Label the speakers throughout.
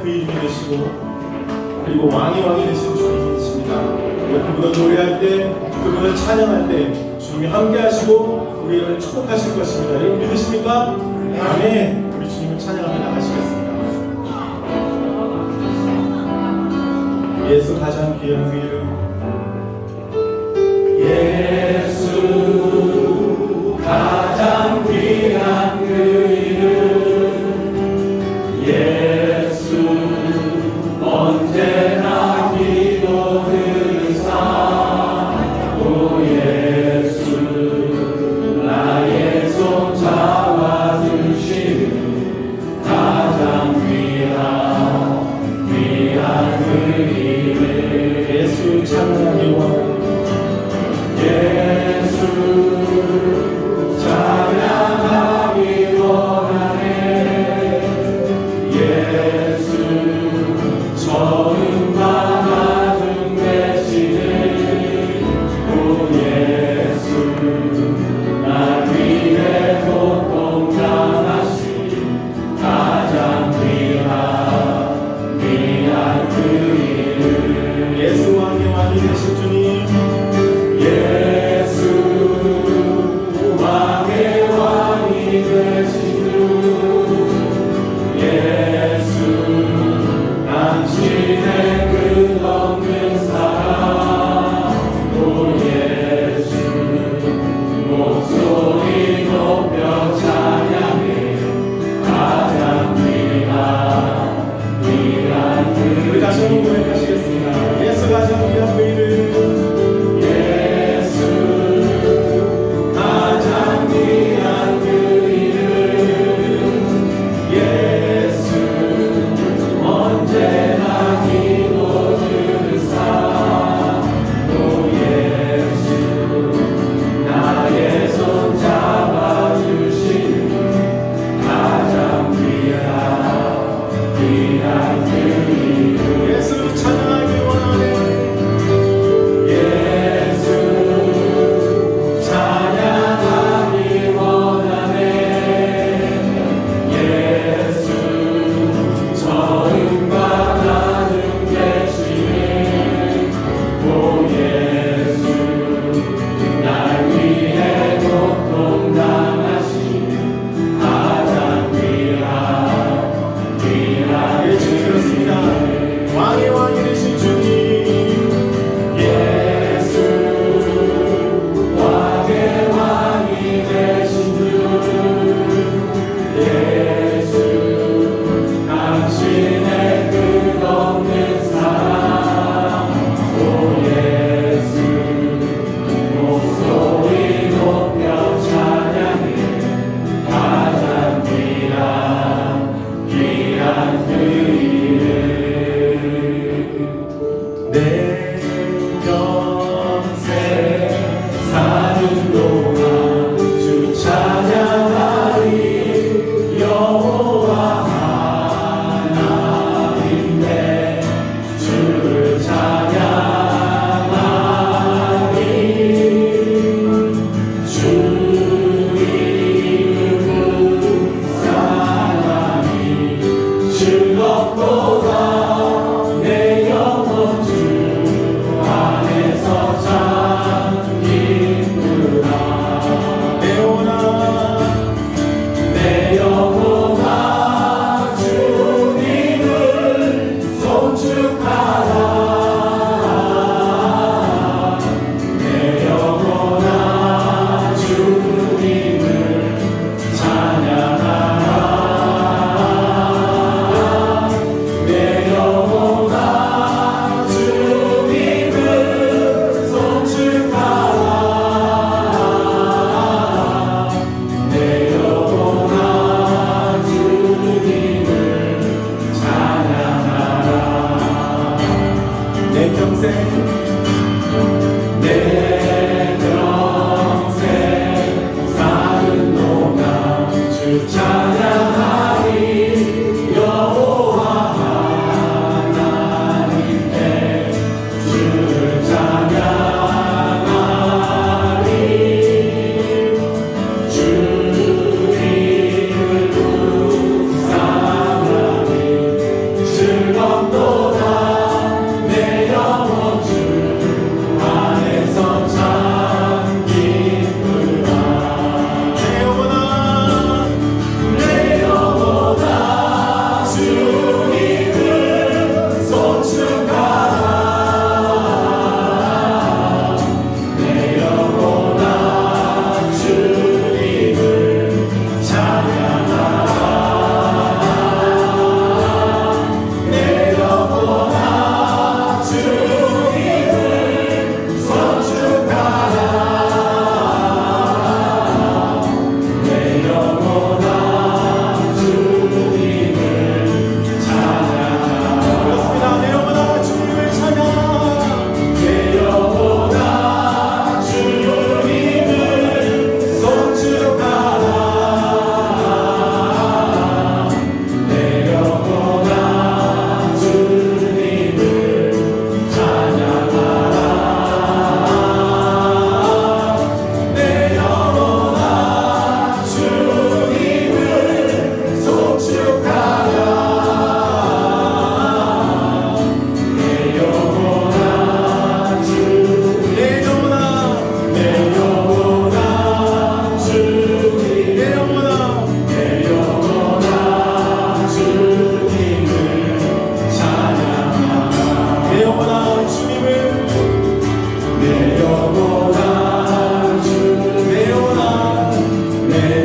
Speaker 1: 그 이름이 되시고 그리고 왕이 되신 주님이 되십니다. 그분과 노래할 때, 그분을 찬양할 때 주님이 함께 하시고 우리를 축복하실 것입니다. 여러분 믿으십니까? 아멘. 우리 주님을 찬양하며 나가시겠습니다. 예수 가장 귀한 그 이름,
Speaker 2: 예수 가장 귀한 그 이름, 예수 언제나 기도 들으사, 오 예수 나의 손 잡아주시는 가장 귀한 그 이름.
Speaker 1: 예수 찬양하기 원합니다.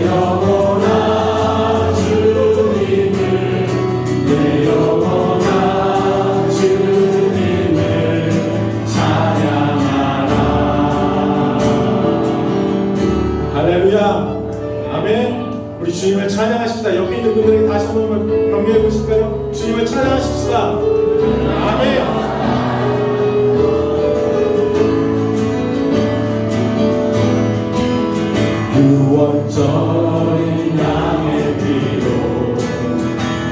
Speaker 2: 영혼아 주님을 내 영혼아 주님을 찬양하라.
Speaker 1: 할렐루야. 아멘. 우리 주님을 찬양하십시다. 옆에 있는 분들에게 다시 한번 격려해 보실까요? 주님을 찬양하십시다. 아멘.
Speaker 2: 유월절인 양의 피로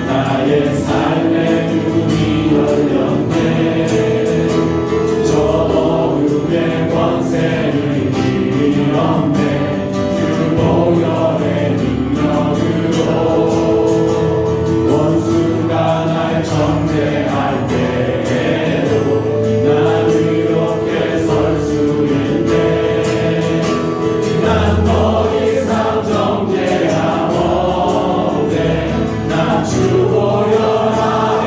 Speaker 2: 나의 삶의 눈이 열렸네. 저 어둠의 권세를 이겼네. 주 보혈의 능력으로 원수가 날 정죄할 때에도 난 이렇게 설 수 있네. 난 더 이상 정죄함 없네. 난 주 보혈 아래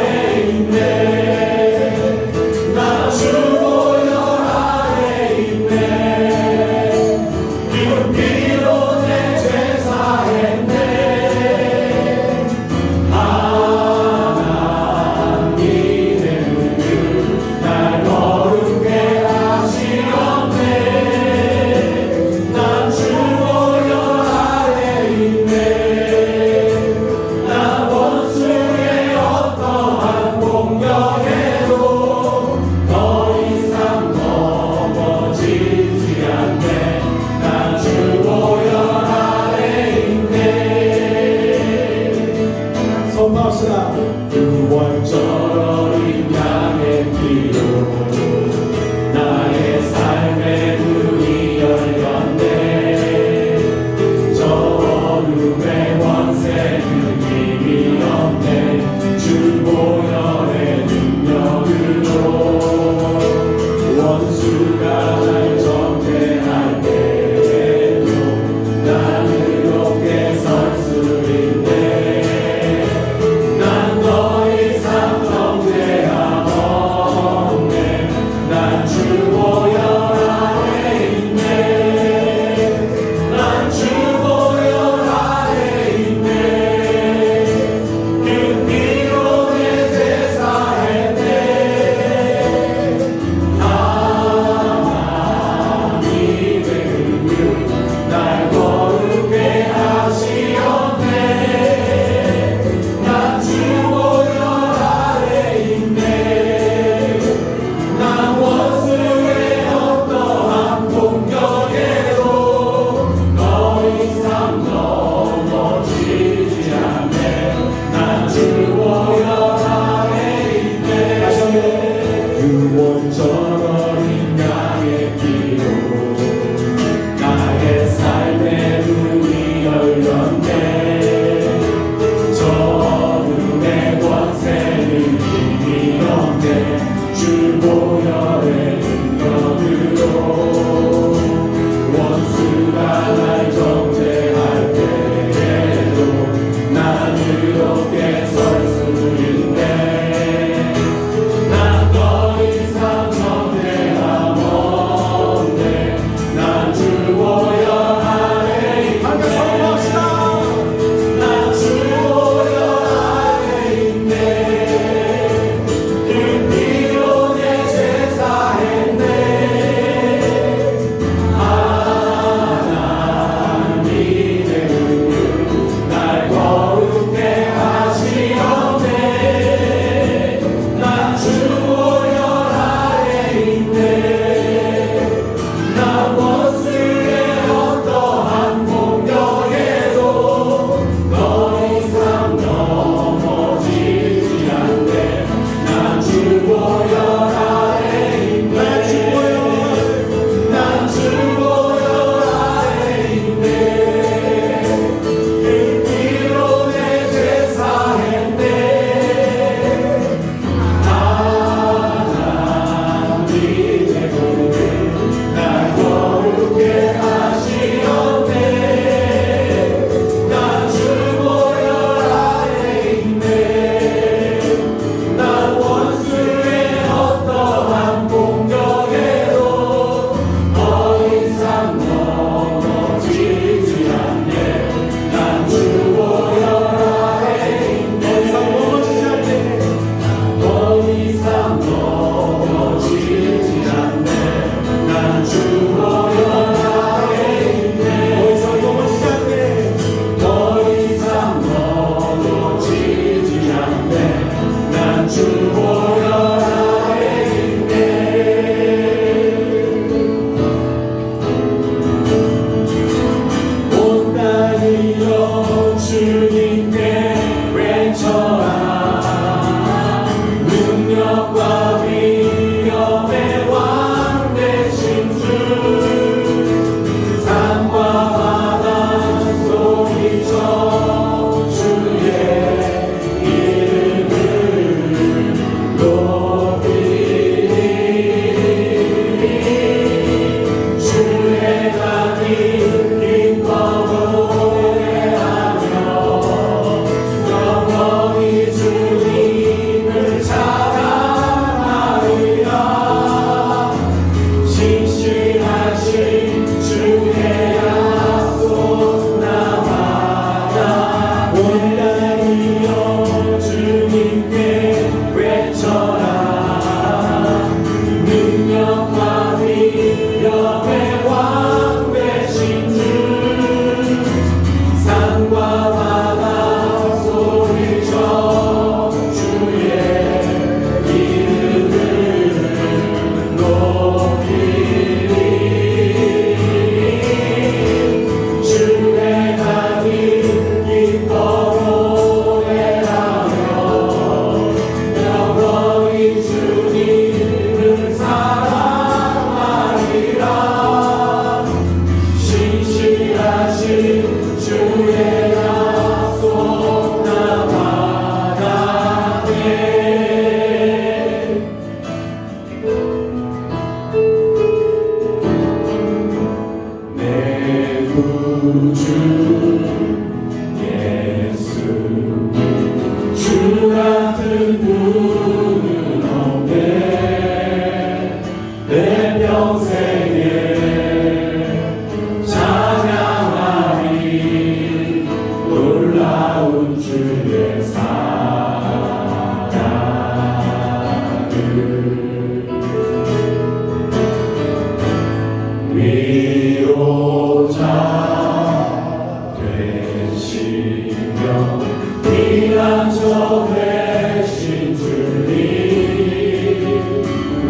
Speaker 2: 되시며 피난처 되신 주님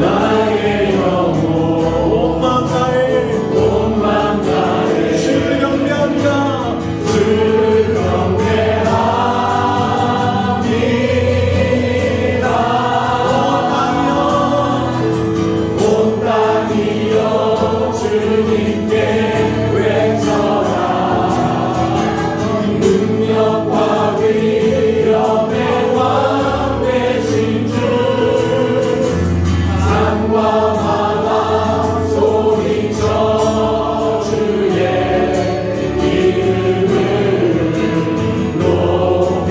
Speaker 2: 나의 영혼
Speaker 1: 온맘 다해 주를 경배합니다.
Speaker 2: 주를 경배합니다. 온 땅이여 주님께 외쳐라. 능력과 위엄의 왕 되신 주 산과 바다 소리쳐 주의 이름을 높이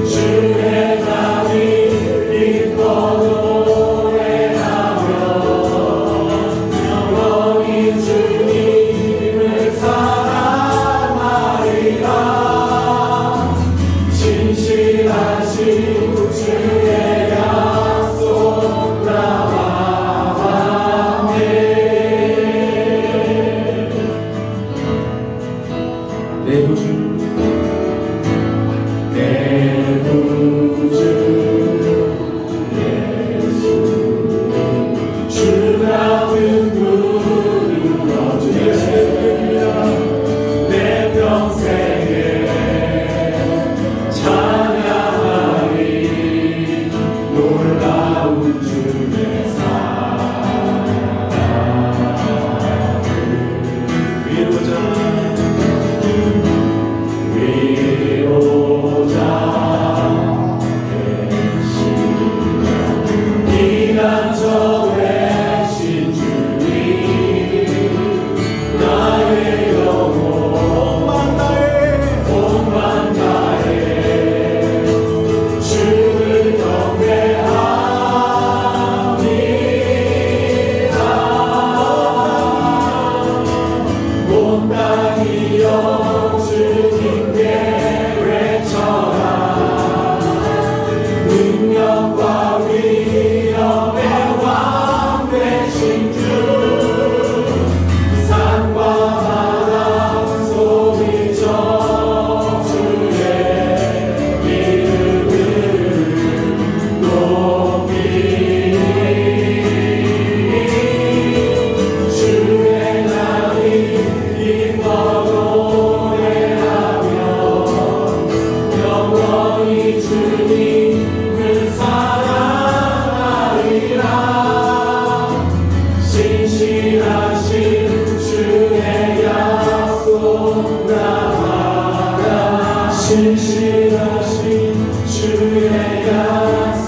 Speaker 2: 주의 나를 기뻐 노래하며 영원히 주님을 사랑하리라. 진실하신 주의 약속 나와 함께 내 구주 예수 주가 은구르러 내 평생에 찬양하리. 놀라운 주의 사랑
Speaker 1: 위로자
Speaker 2: 위로자 되시며 피난처 되신 주님 나의 영혼 온만 다해 주를 경배합니다. 온 땅이여 주님께 외쳐라. 능력과 위엄의 왕 되신 주 산과 바다 소리쳐 주의 이름을 높이 주의 날이 기뻐 노래하며 영원히 주님을 사랑하리라. 신실하신 주의 약속 나와라. 신실하신 주의 약속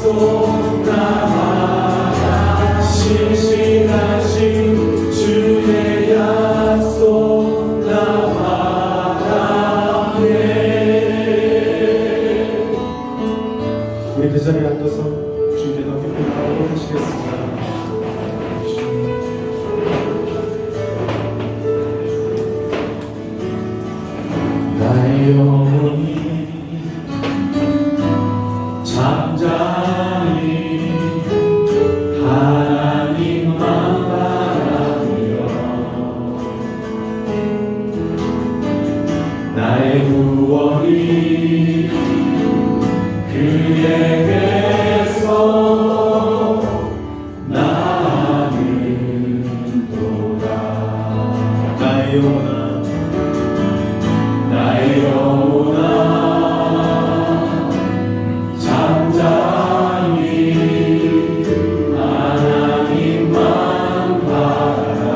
Speaker 2: 나와라. 신실하신 주의 약속 나와라.
Speaker 1: 우리 그 자리에 앉아서 주님께 더 깊이 나아가시겠습니다.
Speaker 2: 나의 영혼이 잠잠히 하나님만 바라며 나의 구원이 그에게서 나는도다.
Speaker 1: 나의 영혼아
Speaker 2: 나의 영혼아 잠잠히 하나님만 바라라.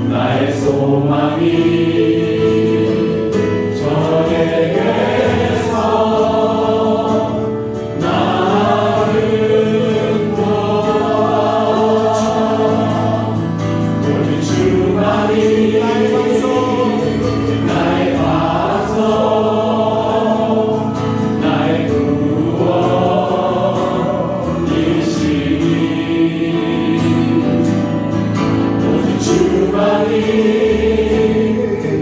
Speaker 2: 나의 소망이 저에게서 나는도다. 오늘 주말이 나의 반석 나의 구원이시니 오늘 주말이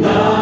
Speaker 2: 나의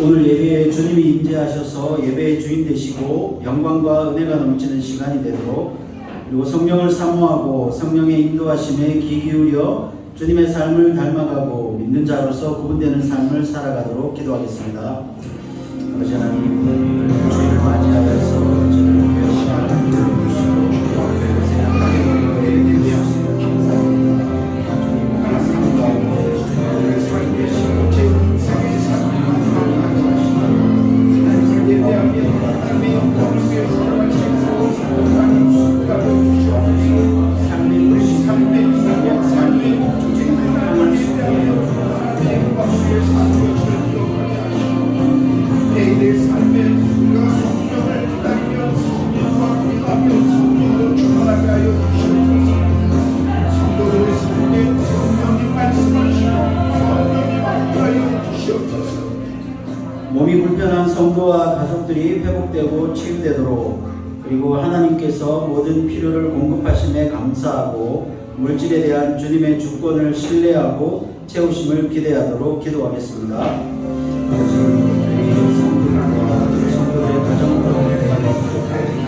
Speaker 3: 오늘 예배에 주님이 임재하셔서 예배의 주인 되시고 영광과 은혜가 넘치는 시간이 되도록, 그리고 성령을 사모하고 성령의 인도하심에 귀 기울여 주님의 삶을 닮아가고 믿는 자로서 구분되는 삶을 살아가도록 기도하겠습니다. 아버지 하나님, 주님을 맞이하여서 저를 교회 시간을 들어주시고 교회를 생각하게 해주시옵소서. 감사합니다. 주님 삶 가운데 주님을 살게 되시고 몸이 불편한 성도와 가족들이 회복되고 치유되도록, 그리고 하나님께서 모든 필요를 공급하심에 감사하고 물질에 대한 주님의 주권을 신뢰하고 채우심을 기대하도록 기도하겠습니다. 아버지, 저희 성도들과 성도들의 가정 가운데,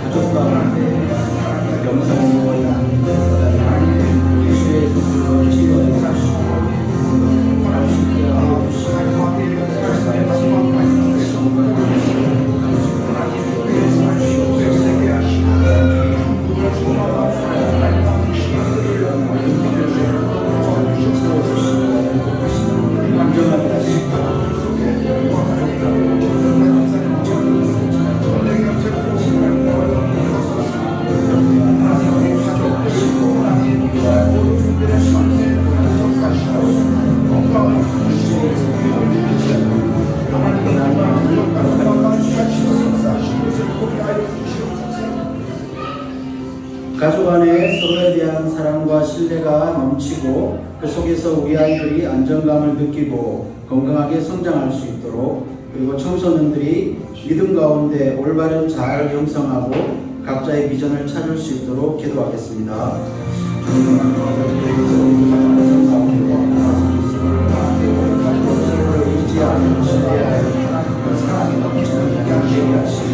Speaker 3: 가족 가운데 영상으로 예수의 손으로 치유해 주시고 함께 하여 주시고 가족 안에 서로에 대한 사랑과 신뢰가 넘치고 그 속에서 우리 아이들이 안정감을 느끼고 건강하게 성장할 수 있도록, 그리고 청소년들이 믿음 가운데 올바른 자아를 형성하고 각자의 비전을 찾을 수 있도록 기도하겠습니다. 서로를 의지하며 신뢰하여 사랑이 넘치는 양식이 하시고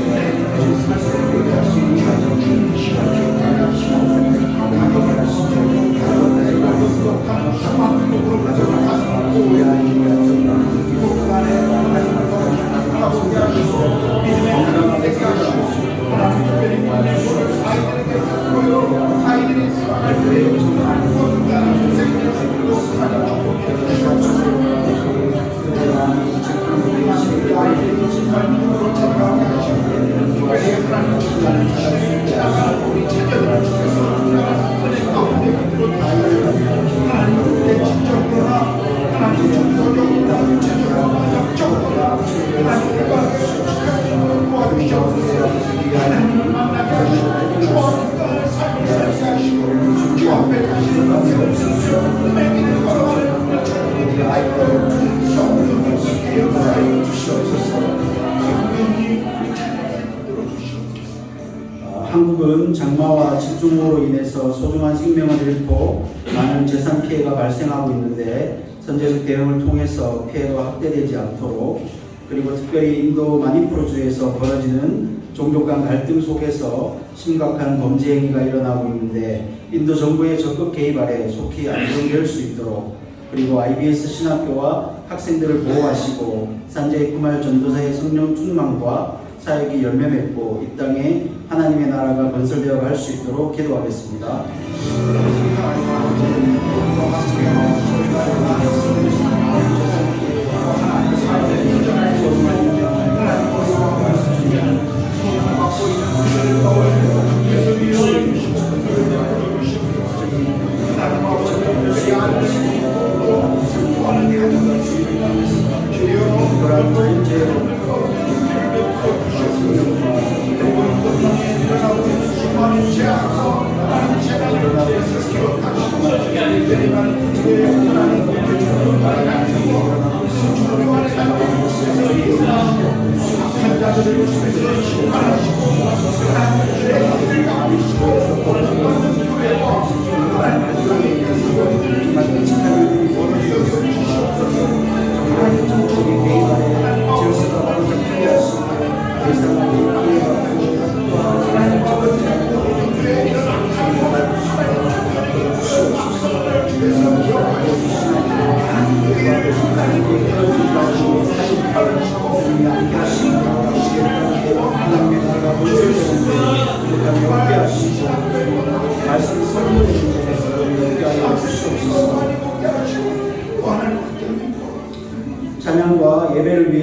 Speaker 3: 한국은 장마와 집중호우로 인해서 소중한 생명을 잃고 많은 재산 피해가 발생하고 있는데, 선제적 대응을 통해서 피해가 확대되지 않도록, 그리고 특별히 인도 마니푸르주에서 벌어지는 종족 간 갈등 속에서 심각한 범죄 행위가 일어나고 있는데, 인도 정부의 적극 개입 아래 속히 안정될 수 있도록, 그리고 IBS 신학교와 학생들을 보호하시고 산제 쿠말 전도사의 성령 충만과 사역이 열매 맺고 이 땅에 하나님의 나라가 건설되어 갈 수 있도록 기도하겠습니다.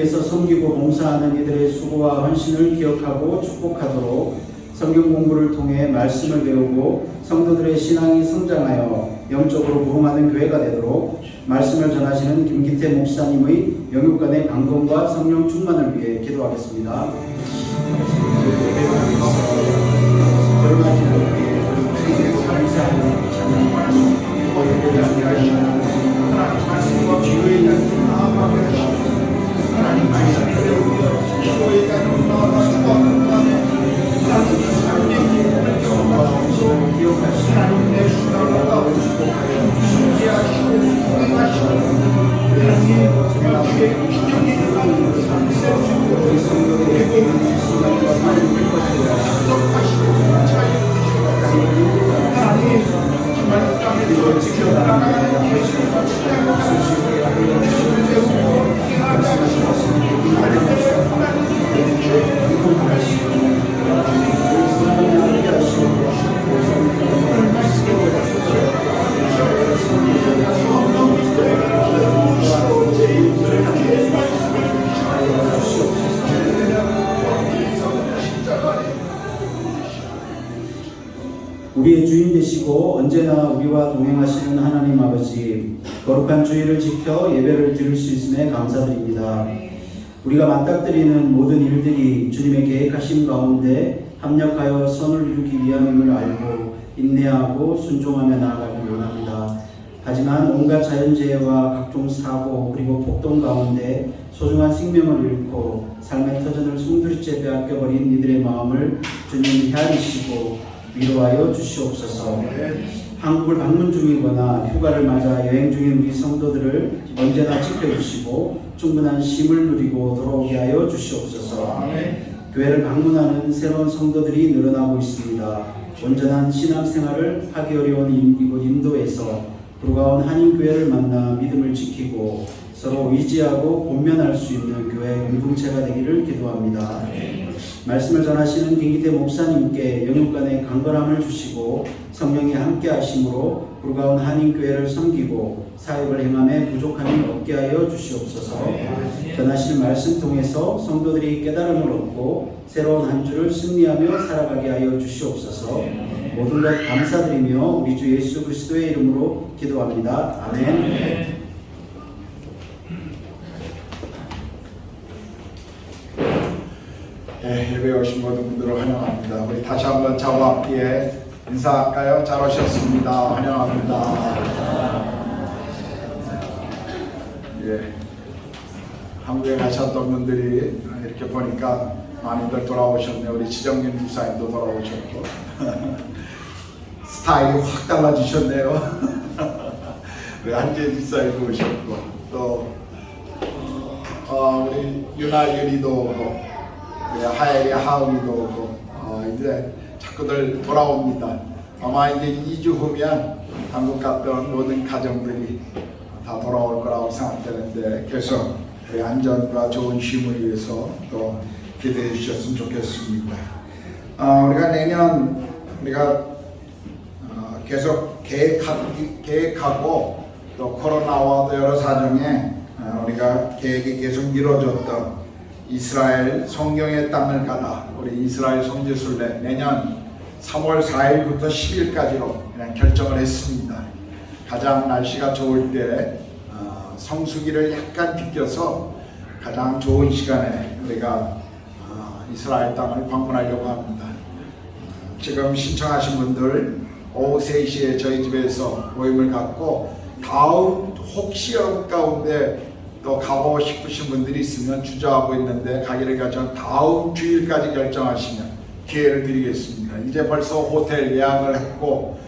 Speaker 3: 교회에서 섬기고 봉사하는 이들의 수고와 헌신을 기억하고 축복하도록 성경 공부를 통해 말씀을 배우고 성도들의 신앙이 성장하여 영적으로 부흥하는 교회가 되도록 말씀을 전하시는 김기태 목사님의 영육간의 강건과 성령 충만을 위해 기도하겠습니다. 결혼하신 분께 그리고 감사하는 찬양
Speaker 4: 하나님 말씀과 기도에 대한 마음을 하시고 하나님 말씀을 기도에 대한 마음을 축복하는 하나님 삶의 기쁨을 경험하시고 기억하시고 하나님 내 순간을 따로 축복하여 신기하시고 행하시고 하나님 정말 주의 기적이 일어나는 삶을 세우시고 우리 성도들에게 순간과 삶을 축복하시고 자유주시고 하나님 정말 땅에서 지켜나가는 계시고 신앙을 가르치고 하나님을 세우고 행하게 하시고 하나님의 하나님의 죄를 공부하시고 오늘 말씀을
Speaker 3: 우리의 주인 되시고 언제나 우리와 동행하시는 하나님 아버지, 거룩한 주일을 지켜 예배를 드릴 수 있음에 감사드립니다. 우리가 맞닥뜨리는 모든 일들이 주님의 계획하심 가운데 합력하여 선을 이루기 위함임을 알고 인내하고 순종하며 나아가길 원합니다. 하지만 온갖 자연재해와 각종 사고 그리고 폭동 가운데 소중한 생명을 잃고 삶의 터전을 송두리째 빼앗겨버린 이들의 마음을 주님 헤아리시고 위로하여 주시옵소서. 한국을 방문 중이거나 휴가를 맞아 여행 중인 우리 성도들을 언제나 지켜주시고 충분한 쉼을 누리고 돌아오게 하여 주시옵소서. 교회를 방문하는 새로운 성도들이 늘어나고 있습니다. 온전한 신앙생활을 하기 어려운 이곳 인도에서 불가온 한인교회를 만나 믿음을 지키고 서로 의지하고 본면할 수 있는 교회 공동체가 되기를 기도합니다. 말씀을 전하시는 김기태 목사님께 영육간의 강건함을 주시고 성령이 함께 하심으로 불가온 한인교회를 섬기고 사역을 행함에 부족함이 없게 하여 주시옵소서. 전하시는 말씀 통해서 성도들이 깨달음을 얻고 새로운 한 주를 승리하며 살아가게 하여 주시옵소서. 모든 것 감사드리며 우리 주 예수 그리스도의 이름으로 기도합니다. 아멘.
Speaker 4: 예배에 오신 모든 분들을 환영합니다. 우리 다시 한번 저와 함께 인사할까요? 잘 오셨습니다. 환영합니다. 예, 한국에 가셨던 분들이 이렇게 보니까 많이들 돌아오셨네요. 우리 지정민 목사님도 돌아오셨고 스타일이 확 달라지셨네요. 우리 한재 집사님도 오셨고 또 우리 유나유리도 오고 하엘이 하은이도 오고 이제 자꾸들 돌아옵니다. 아마 이제 2주 후면 한국 갔던 모든 가정들이 다 돌아올 거라고 생각되는데 계속 우리 안전과 좋은 쉼을 위해서 또 기대해 주셨으면 좋겠습니다. 우리가 내년 우리가 계속 계획하고 또 코로나와 또 여러 사정에 우리가 계획이 계속 미뤄졌던 이스라엘 성경의 땅을 가다 우리 이스라엘 성지순례 내년 3월 4일부터 10일까지로 그냥 결정을 했습니다. 가장 날씨가 좋을 때 성수기를 약간 비껴서 가장 좋은 시간에 우리가 이스라엘 땅을 방문하려고 합니다. 지금 신청하신 분들 오후 3시에 저희 집에서 모임을 갖고 다음 혹시 여러분 가운데 또 가보고 싶으신 분들이 있으면 주저하고 있는데 가기를 전 다음 주일까지 결정하시면 기회를 드리겠습니다. 이제 벌써 호텔 예약을 했고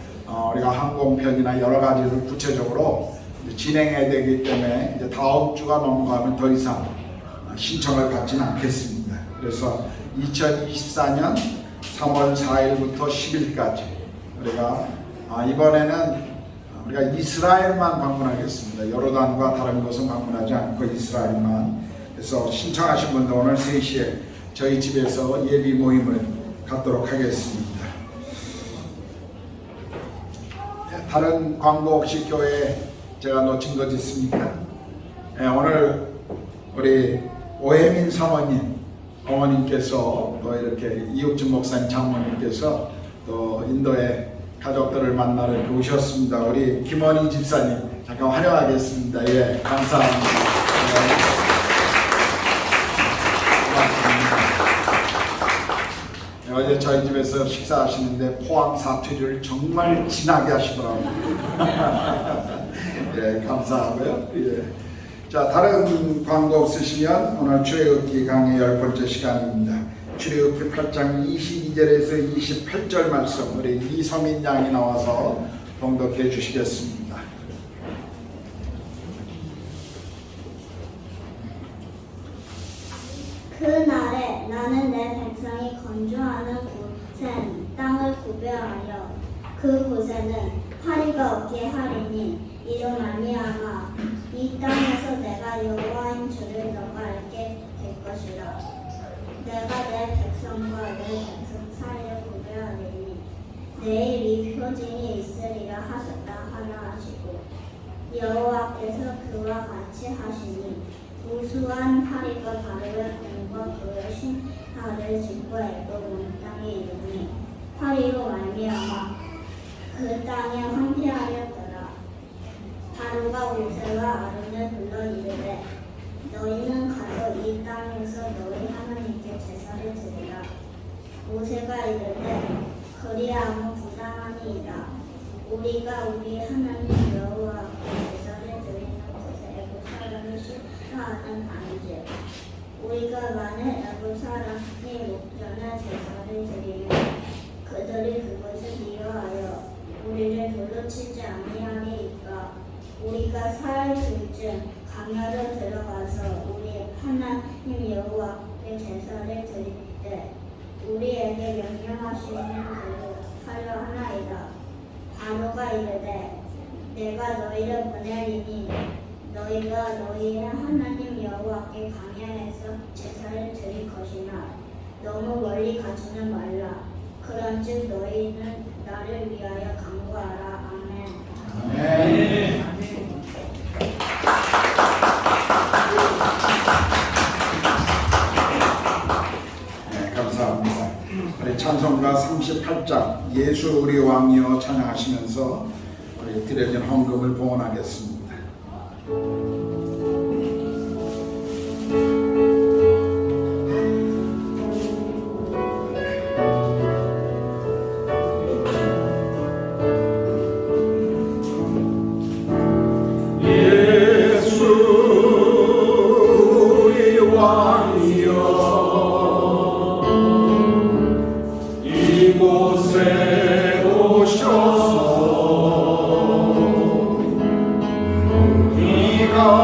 Speaker 4: 우리가 항공편이나 여러 가지를 구체적으로 진행해야 되기 때문에 이제 다음 주가 넘어가면 더 이상 신청을 받지는 않겠습니다. 그래서 2024년 3월 4일부터 10일까지 우리가 이번에는 우리가 이스라엘만 방문하겠습니다. 요르단과 다른 곳은 방문하지 않고 이스라엘만. 그래서 신청하신 분들 오늘 3시에 저희 집에서 예비 모임을 갖도록 하겠습니다. 다른 광고 혹시 교회에 제가 놓친 것 있습니까? 오늘 우리 오혜민 사모님, 어머님께서 또 이렇게 이육준 목사님 장모님께서 또 인도의 가족들을 만나러 이렇게 오셨습니다. 우리 김원희 집사님 잠깐 환영하겠습니다. 예, 감사합니다. 고맙습니다. 어제 저희 집에서 식사하시는데 포항 사투리를 정말 진하게 하시더라고요. 예, 감사하고요. 예. 자, 다른 광고 없으시면 오늘 출애굽기 강의 10번째 시간입니다. 출애굽기 8장 22절에서 28절 말씀 우리 이서민 양이 나와서 봉독해 주시겠습니다.
Speaker 5: 그날에 나는 내 백성이 거주하는 곳엔 땅을 구별하여 그곳에는 파리가 없게 하리니 이로 말미암아 이 땅에서 내가 여호와인 줄을 너가 알게 될 것이라. 내가 내 백성과 내 백성 사이를 구별하리니 내일 이 표징이 있으리라 하셨다 하라 하시고 여호와께서 그와 같이 하시니 우수한 파리가 바로의 공과 그의 신하를 짓고 애굽 온 땅에 이르니 파리로 말미암아 그 땅에 황폐하였더라. 바로가 모세와 아론을 불러 이르되 너희는 가서 이 땅에서 너희 하나님께 제사를 드리라. 모세가 이르되 그리하면 부당하니이다. 우리가 우리 하나님 여호와께 제사를 드리는 곳에 애굽 사람을 싫어하는 아니지. 우리가 만일 애굽 사람이 목전에 제사를 드리면 그들이 그것을 미워하여 우리를 돌로 치지 아니하리이까. 우리가 사흘 뒤쯤 광야로 들어가서 우리 하나님 여호와께 제사를 드릴 때 우리에게 명령하시는 대로 하려 하나이다. 바로가 이르되 내가 너희를 보내리니 너희가 너희의 하나님 여호와께 광야에서 제사를 드릴 것이나 너무 멀리 가지는 말라. 그런즉 너희는 나를 위하여 간구하라. 아멘.
Speaker 4: 아멘. 네, 감사합니다. 우리 찬송가 38장 예수 우리 왕이여 찬양하시면서 우리 드려진 헌금을 봉헌하겠습니다.
Speaker 2: 이곳에 오셔서 네가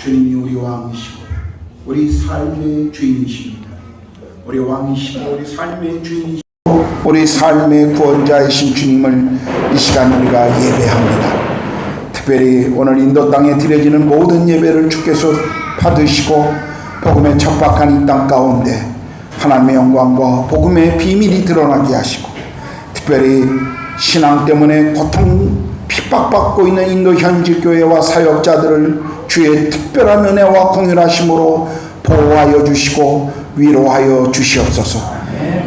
Speaker 6: 주님이 우리 왕이시고 우리 삶의 주인이십니다. 우리 왕이시고 우리 삶의 주인이시고 우리 삶의 구원자이신 주님을 이 시간 우리가 예배합니다. 특별히 오늘 인도 땅에 드려지는 모든 예배를 주께서 받으시고 복음의 척박한 이 땅 가운데 하나님의 영광과 복음의 비밀이 드러나게 하시고, 특별히 신앙 때문에 고통 핍박받고 있는 인도 현지 교회와 사역자들을 주의 특별한 은혜와 공율하심으로 보호하여 주시고 위로하여 주시옵소서.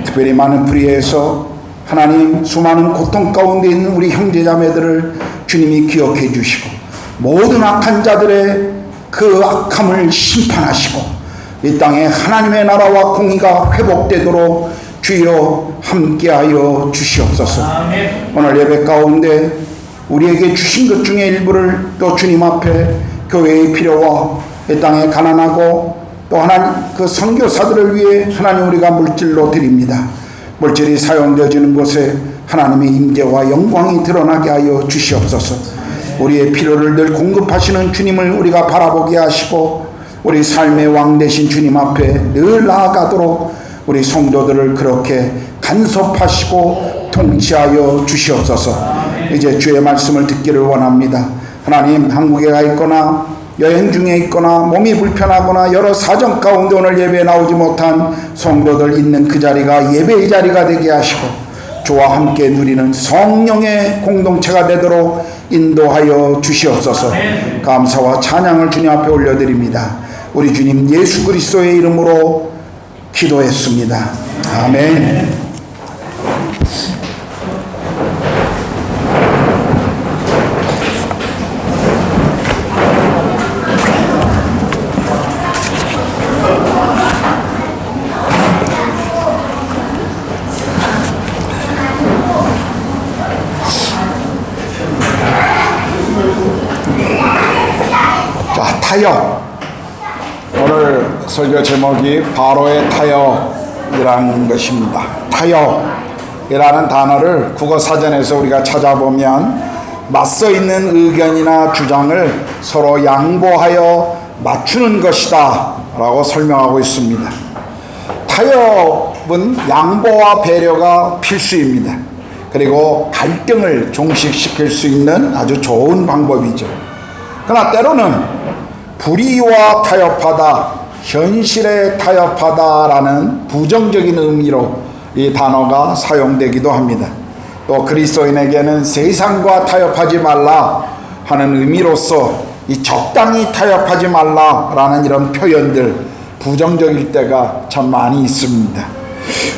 Speaker 6: 특별히 많은 불의에서 하나님 수많은 고통 가운데 있는 우리 형제자매들을 주님이 기억해 주시고 모든 악한 자들의 그 악함을 심판하시고 이 땅에 하나님의 나라와 공의가 회복되도록 주여 함께하여 주시옵소서. 오늘 예배 가운데 우리에게 주신 것 중에 일부를 또 주님 앞에 교회의 필요와 이 땅에 가난하고 또 하나님 그 선교사들을 위해 하나님 우리가 물질로 드립니다. 물질이 사용되어지는 곳에 하나님의 임재와 영광이 드러나게 하여 주시옵소서. 우리의 필요를 늘 공급하시는 주님을 우리가 바라보게 하시고 우리 삶의 왕 되신 주님 앞에 늘 나아가도록 우리 성도들을 그렇게 간섭하시고 통치하여 주시옵소서. 이제 주의 말씀을 듣기를 원합니다. 하나님, 한국에 가 있거나 여행 중에 있거나 몸이 불편하거나 여러 사정 가운데 오늘 예배에 나오지 못한 성도들 있는 그 자리가 예배의 자리가 되게 하시고 주와 함께 누리는 성령의 공동체가 되도록 인도하여 주시옵소서. 감사와 찬양을 주님 앞에 올려드립니다. 우리 주님 예수 그리스도의 이름으로 기도했습니다. 아멘. 자, 타협. 오늘 설교 제목이 바로의 타협이라는 것입니다. 타협이라는 단어를 국어 사전에서 우리가 찾아보면 맞서 있는 의견이나 주장을 서로 양보하여 맞추는 것이다 라고 설명하고 있습니다. 타협은 양보와 배려가 필수입니다. 그리고 갈등을 종식시킬 수 있는 아주 좋은 방법이죠. 그러나 때로는 불의와 타협하다, 현실에 타협하다라는 부정적인 의미로 이 단어가 사용되기도 합니다. 또 그리스도인에게는 세상과 타협하지 말라 하는 의미로서 이 적당히 타협하지 말라라는 이런 표현들, 부정적일 때가 참 많이 있습니다.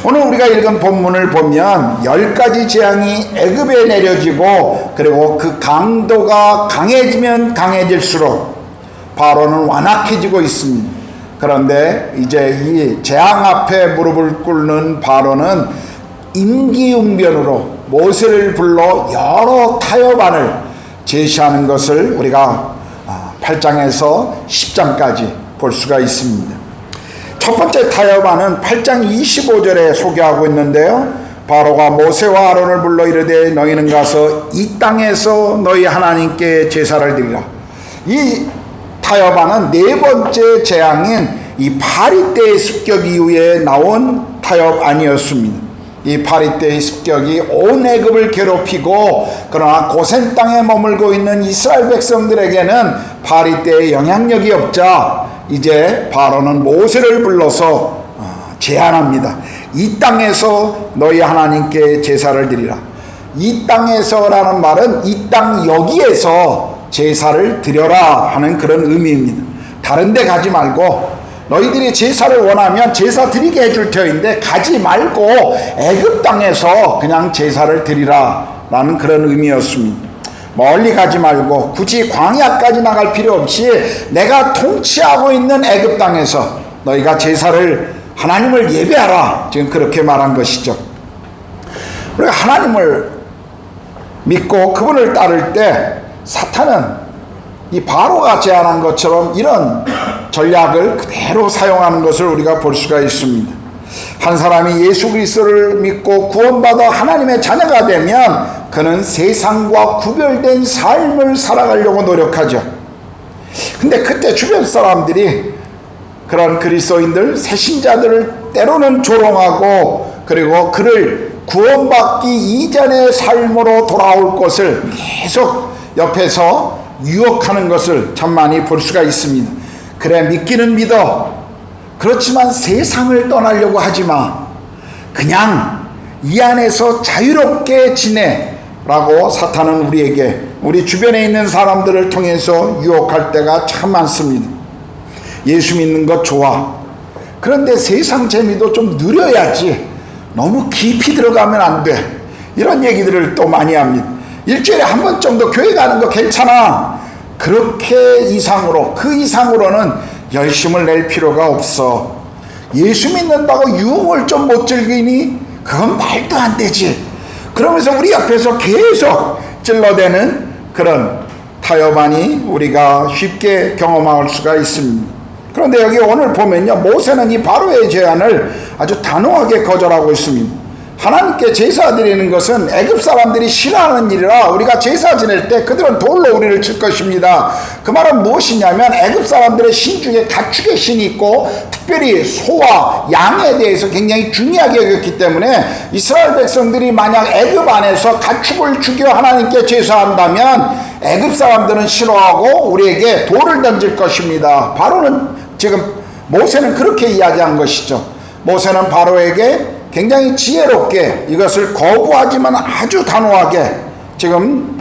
Speaker 6: 오늘 우리가 읽은 본문을 보면 10가지 재앙이 애굽에 내려지고 그리고 그 강도가 강해지면 강해질수록 바로는 완악해지고 있습니다. 그런데 이제 이 재앙 앞에 무릎을 꿇는 바로는 임기응변으로 모세를 불러 여러 타협안을 제시하는 것을 우리가 8장에서 10장까지 볼 수가 있습니다. 첫 번째 타협안은 8장 25절에 소개하고 있는데요. 바로가 모세와 아론을 불러 이르되 너희는 가서 이 땅에서 너희 하나님께 제사를 드리라. 이 타협안은 네 번째 재앙인 이 파리 때의 습격 이후에 나온 타협안이었습니다. 이 파리 때의 습격이 온 애굽을 괴롭히고 그러나 고센 땅에 머물고 있는 이스라엘 백성들에게는 파리 때의 영향력이 없자 이제 바로는 모세를 불러서 제안합니다. 이 땅에서 너희 하나님께 제사를 드리라. 이 땅에서라는 말은 이 땅 여기에서 제사를 드려라 하는 그런 의미입니다. 다른 데 가지 말고 너희들이 제사를 원하면 제사 드리게 해줄 터인데 가지 말고 애굽 땅에서 그냥 제사를 드리라 라는 그런 의미였습니다. 멀리 가지 말고 굳이 광야까지 나갈 필요 없이 내가 통치하고 있는 애굽 땅에서 너희가 제사를 하나님을 예배하라, 지금 그렇게 말한 것이죠. 우리가 하나님을 믿고 그분을 따를 때 사탄은 이 바로가 제안한 것처럼 이런 전략을 그대로 사용하는 것을 우리가 볼 수가 있습니다. 한 사람이 예수 그리스도를 믿고 구원받아 하나님의 자녀가 되면 그는 세상과 구별된 삶을 살아가려고 노력하죠. 근데 그때 주변 사람들이 그런 그리스도인들, 새신자들을 때로는 조롱하고 그리고 그를 구원받기 이전의 삶으로 돌아올 것을 계속 옆에서 유혹하는 것을 참 많이 볼 수가 있습니다. 그래, 믿기는 믿어. 그렇지만 세상을 떠나려고 하지 마. 그냥 이 안에서 자유롭게 지내. 라고 사탄은 우리에게, 우리 주변에 있는 사람들을 통해서 유혹할 때가 참 많습니다. 예수 믿는 것 좋아. 그런데 세상 재미도 좀 누려야지. 너무 깊이 들어가면 안 돼. 이런 얘기들을 또 많이 합니다. 일주일에 한 번 정도 교회 가는 거 괜찮아. 그렇게 이상으로, 그 이상으로는 열심을 낼 필요가 없어. 예수 믿는다고 유흥을 좀 못 즐기니? 그건 말도 안 되지. 그러면서 우리 앞에서 계속 찔러대는 그런 타협안이 우리가 쉽게 경험할 수가 있습니다. 그런데 여기 오늘 보면요, 모세는 이 바로의 제안을 아주 단호하게 거절하고 있습니다. 하나님께 제사 드리는 것은 애굽 사람들이 싫어하는 일이라 우리가 제사 지낼 때 그들은 돌로 우리를 칠 것입니다. 그 말은 무엇이냐면 애굽 사람들의 신 중에 가축의 신이 있고 특별히 소와 양에 대해서 굉장히 중요하게 여겼기 때문에 이스라엘 백성들이 만약 애굽 안에서 가축을 죽여 하나님께 제사한다면 애굽 사람들은 싫어하고 우리에게 돌을 던질 것입니다. 바로는 지금 모세는 그렇게 이야기한 것이죠. 모세는 바로에게 굉장히 지혜롭게 이것을 거부하지만 아주 단호하게 지금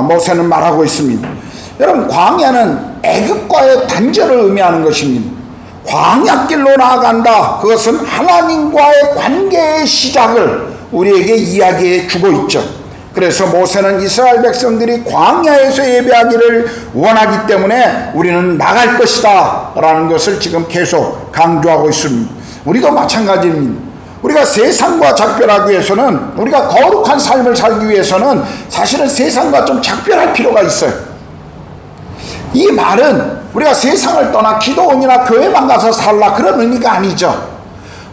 Speaker 6: 모세는 말하고 있습니다. 여러분, 광야는 애굽과의 단절을 의미하는 것입니다. 광야길로 나아간다. 그것은 하나님과의 관계의 시작을 우리에게 이야기해 주고 있죠. 그래서 모세는 이스라엘 백성들이 광야에서 예배하기를 원하기 때문에 우리는 나갈 것이다 라는 것을 지금 계속 강조하고 있습니다. 우리도 마찬가지입니다. 우리가 세상과 작별하기 위해서는, 우리가 거룩한 삶을 살기 위해서는 사실은 세상과 좀 작별할 필요가 있어요. 이 말은 우리가 세상을 떠나 기도원이나 교회만 가서 살라 그런 의미가 아니죠.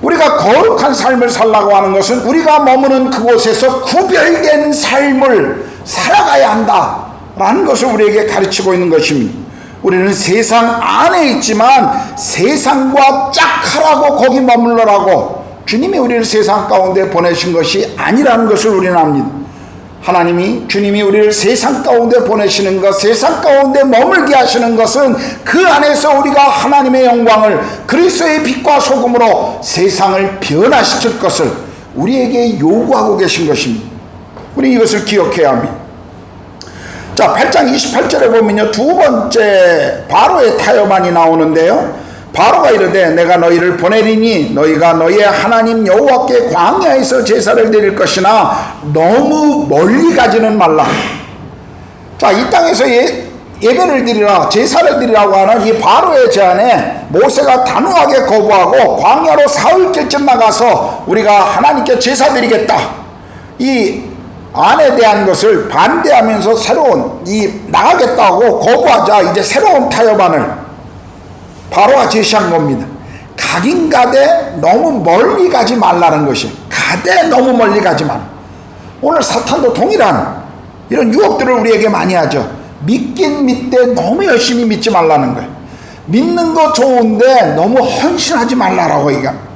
Speaker 6: 우리가 거룩한 삶을 살라고 하는 것은 우리가 머무는 그곳에서 구별된 삶을 살아가야 한다라는 것을 우리에게 가르치고 있는 것입니다. 우리는 세상 안에 있지만 세상과 짝하라고 거기 머물러라고 주님이 우리를 세상 가운데 보내신 것이 아니라는 것을 우리는 압니다. 하나님이, 주님이 우리를 세상 가운데 보내시는 것, 세상 가운데 머물게 하시는 것은 그 안에서 우리가 하나님의 영광을 그리스도의 빛과 소금으로 세상을 변화시킬 것을 우리에게 요구하고 계신 것입니다. 우리 이것을 기억해야 합니다. 자, 8장 28절에 보면요, 두 번째 바로의 타협안이 나오는데요. 바로가 이르되 내가 너희를 보내리니 너희가 너희의 하나님 여호와께 광야에서 제사를 드릴 것이나 너무 멀리 가지는 말라. 자, 이 땅에서 예배를 드리라, 제사를 드리라고 하는 이 바로의 제안에 모세가 단호하게 거부하고 광야로 사흘길쯤 나가서 우리가 하나님께 제사 드리겠다, 이 안에 대한 것을 반대하면서 새로운 이 나가겠다고 거부하자 이제 새로운 타협안을 바로가 제시한 겁니다. 가긴 가되 너무 멀리 가지 말라는 것이, 가되 너무 멀리 가지 말. 오늘 사탄도 동일한 이런 유혹들을 우리에게 많이 하죠. 믿긴 믿되 너무 열심히 믿지 말라는 거예요. 믿는 거 좋은데 너무 헌신하지 말라라고 얘기합니다.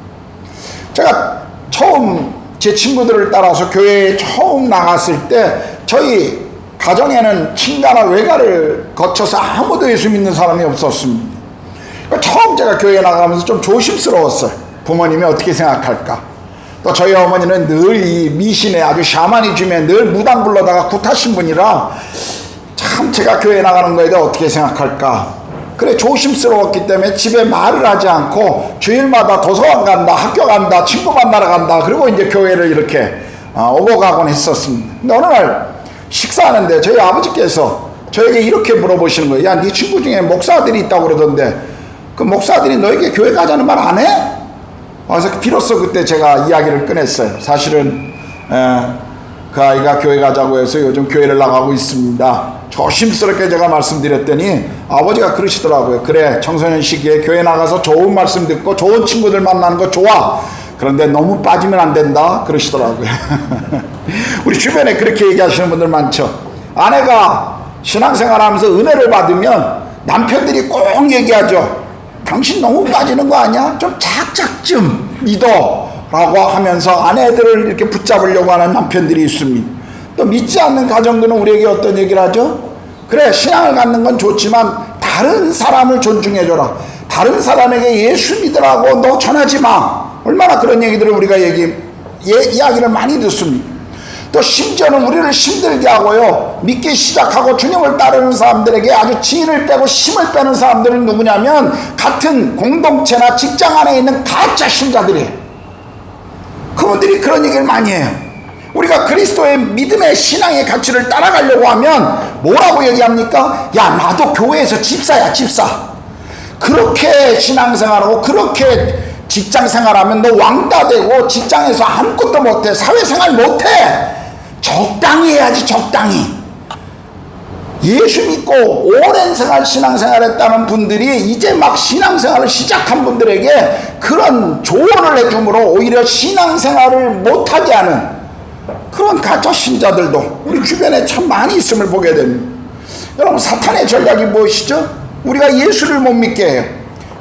Speaker 6: 제가 처음 제 친구들을 따라서 교회에 처음 나갔을 때 저희 가정에는 친가나 외가를 거쳐서 아무도 예수 믿는 사람이 없었습니다. 처음 제가 교회에 나가면서 좀 조심스러웠어요. 부모님이 어떻게 생각할까. 또 저희 어머니는 늘 이 미신에 아주 샤머니즘에 늘 무당 불러다가 굿하신 분이라 참 제가 교회에 나가는 거에 대해 어떻게 생각할까. 그래, 조심스러웠기 때문에 집에 말을 하지 않고 주일마다 도서관 간다, 학교 간다, 친구 만나러 간다, 그리고 이제 교회를 이렇게 오고 가곤 했었습니다. 근데 어느 날 식사하는데 저희 아버지께서 저에게 이렇게 물어보시는 거예요. 야, 네 친구 중에 목사들이 있다고 그러던데 그 목사들이 너에게 교회 가자는 말 안 해? 그래서 비로소 그때 제가 이야기를 꺼냈어요. 사실은 그 아이가 교회 가자고 해서 요즘 교회를 나가고 있습니다. 조심스럽게 제가 말씀드렸더니 아버지가 그러시더라고요. 그래, 청소년 시기에 교회 나가서 좋은 말씀 듣고 좋은 친구들 만나는 거 좋아. 그런데 너무 빠지면 안 된다 그러시더라고요. 우리 주변에 그렇게 얘기하시는 분들 많죠. 아내가 신앙생활 하면서 은혜를 받으면 남편들이 꼭 얘기하죠. 당신 너무 빠지는 거 아니야? 좀 작작 좀 믿어 라고 하면서 아내들을 이렇게 붙잡으려고 하는 남편들이 있습니다. 또 믿지 않는 가정들은 우리에게 어떤 얘기를 하죠? 그래, 신앙을 갖는 건 좋지만 다른 사람을 존중해줘라. 다른 사람에게 예수 믿으라고 너 전하지 마. 얼마나 그런 얘기들을 우리가 이야기를 많이 듣습니다. 또 심지어는 우리를 힘들게 하고요, 믿기 시작하고 주님을 따르는 사람들에게 아주 진을 빼고 힘을 빼는 사람들은 누구냐면 같은 공동체나 직장 안에 있는 가짜 신자들이에요. 그분들이 그런 얘기를 많이 해요. 우리가 그리스도의 믿음의 신앙의 가치를 따라가려고 하면 뭐라고 얘기합니까? 야, 나도 교회에서 집사야, 집사. 그렇게 신앙생활하고 그렇게 직장생활하면 너 왕따 되고 직장에서 아무것도 못해, 사회생활 못해. 적당히 해야지, 적당히. 예수 믿고 오랜 생활 신앙생활 했다는 분들이 이제 막 신앙생활을 시작한 분들에게 그런 조언을 해줌으로 오히려 신앙생활을 못하게 하는 그런 가짜 신자들도 우리 주변에 참 많이 있음을 보게 됩니다. 여러분, 사탄의 전략이 무엇이죠? 우리가 예수를 못 믿게 해요.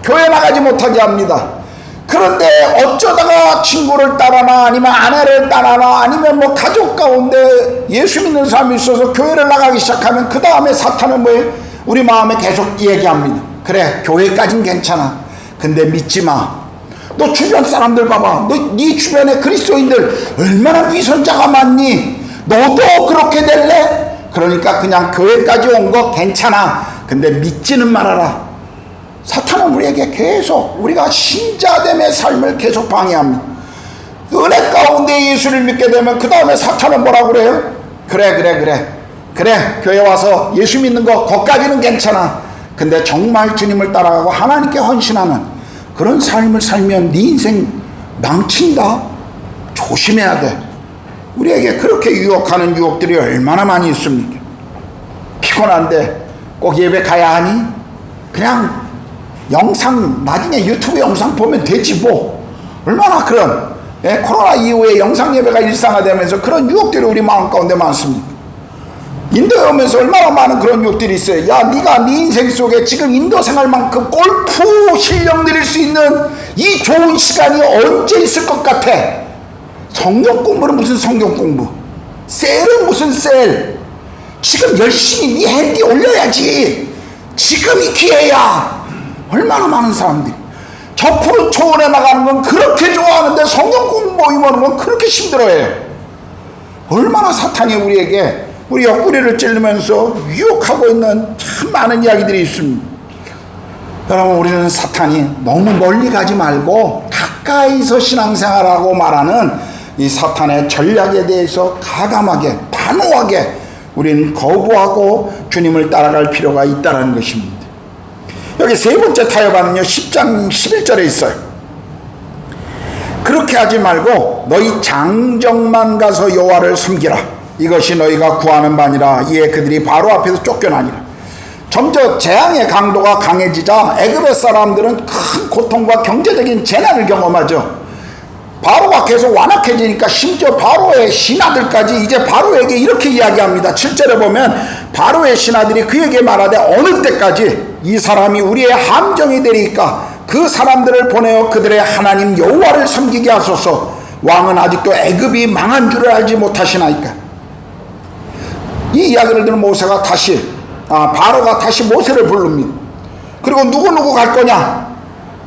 Speaker 6: 교회 나가지 못하게 합니다. 그런데 어쩌다가 친구를 따라나 아니면 아내를 따라나 아니면 뭐 가족 가운데 예수 믿는 사람이 있어서 교회를 나가기 시작하면 그 다음에 사탄은 뭐예요? 우리 마음에 계속 얘기합니다. 그래, 교회까진 괜찮아. 근데 믿지 마. 너 주변 사람들 봐봐. 네 주변에 그리스도인들 얼마나 위선자가 많니? 너도 그렇게 될래? 그러니까 그냥 교회까지 온 거 괜찮아. 근데 믿지는 말아라. 사탄은 우리에게 계속 우리가 신자됨의 삶을 계속 방해합니다. 은혜 가운데 예수를 믿게 되면 그 다음에 사탄은 뭐라고 그래요? 그래 교회 와서 예수 믿는 거 거기까지는 괜찮아. 근데 정말 주님을 따라가고 하나님께 헌신하는 그런 삶을 살면 네 인생 망친다. 조심해야 돼. 우리에게 그렇게 유혹하는 유혹들이 얼마나 많이 있습니까? 피곤한데 꼭 예배 가야 하니? 그냥 영상, 나중에 유튜브 영상 보면 되지 뭐. 얼마나 그런 코로나 이후에 영상 예배가 일상화되면서 그런 유혹들이 우리 마음 가운데 많습니다. 인도에 오면서 얼마나 많은 그런 유혹들이 있어요. 야, 네가 네 인생 속에 지금 인도 생활만큼 골프 실력 늘릴 수 있는 이 좋은 시간이 언제 있을 것 같아? 성경 공부는 무슨 성경 공부, 셀은 무슨 셀. 지금 열심히 네 행기 올려야지. 지금이 기회야. 얼마나 많은 사람들이 저 푸른 초원에 나가는 건 그렇게 좋아하는데 성경 공부 모임 오는 건 그렇게 힘들어해요. 얼마나 사탄이 우리에게 우리 옆구리를 찌르면서 유혹하고 있는 참 많은 이야기들이 있습니다. 여러분, 우리는 사탄이 너무 멀리 가지 말고 가까이서 신앙생활하고 말하는 이 사탄의 전략에 대해서 가감하게 단호하게 우리는 거부하고 주님을 따라갈 필요가 있다는 것입니다. 여기 세 번째 타협안은요, 10장 11절에 있어요. 그렇게 하지 말고 너희 장정만 가서 여호와를 섬기라. 이것이 너희가 구하는 바니라. 이에 그들이 바로 앞에서 쫓겨나니라. 점점 재앙의 강도가 강해지자 애굽의 사람들은 큰 고통과 경제적인 재난을 경험하죠. 바로가 계속 완악해지니까 심지어 바로의 신하들까지 이제 바로에게 이렇게 이야기합니다. 7절에 보면 바로의 신하들이 그에게 말하되 어느 때까지 이 사람이 우리의 함정이 되리까? 그 사람들을 보내어 그들의 하나님 여호와를 섬기게 하소서. 왕은 아직도 애굽이 망한 줄을 알지 못하시나이까? 이 이야기를 들은 모세가 바로가 다시 모세를 부릅니다. 그리고 누구 갈 거냐?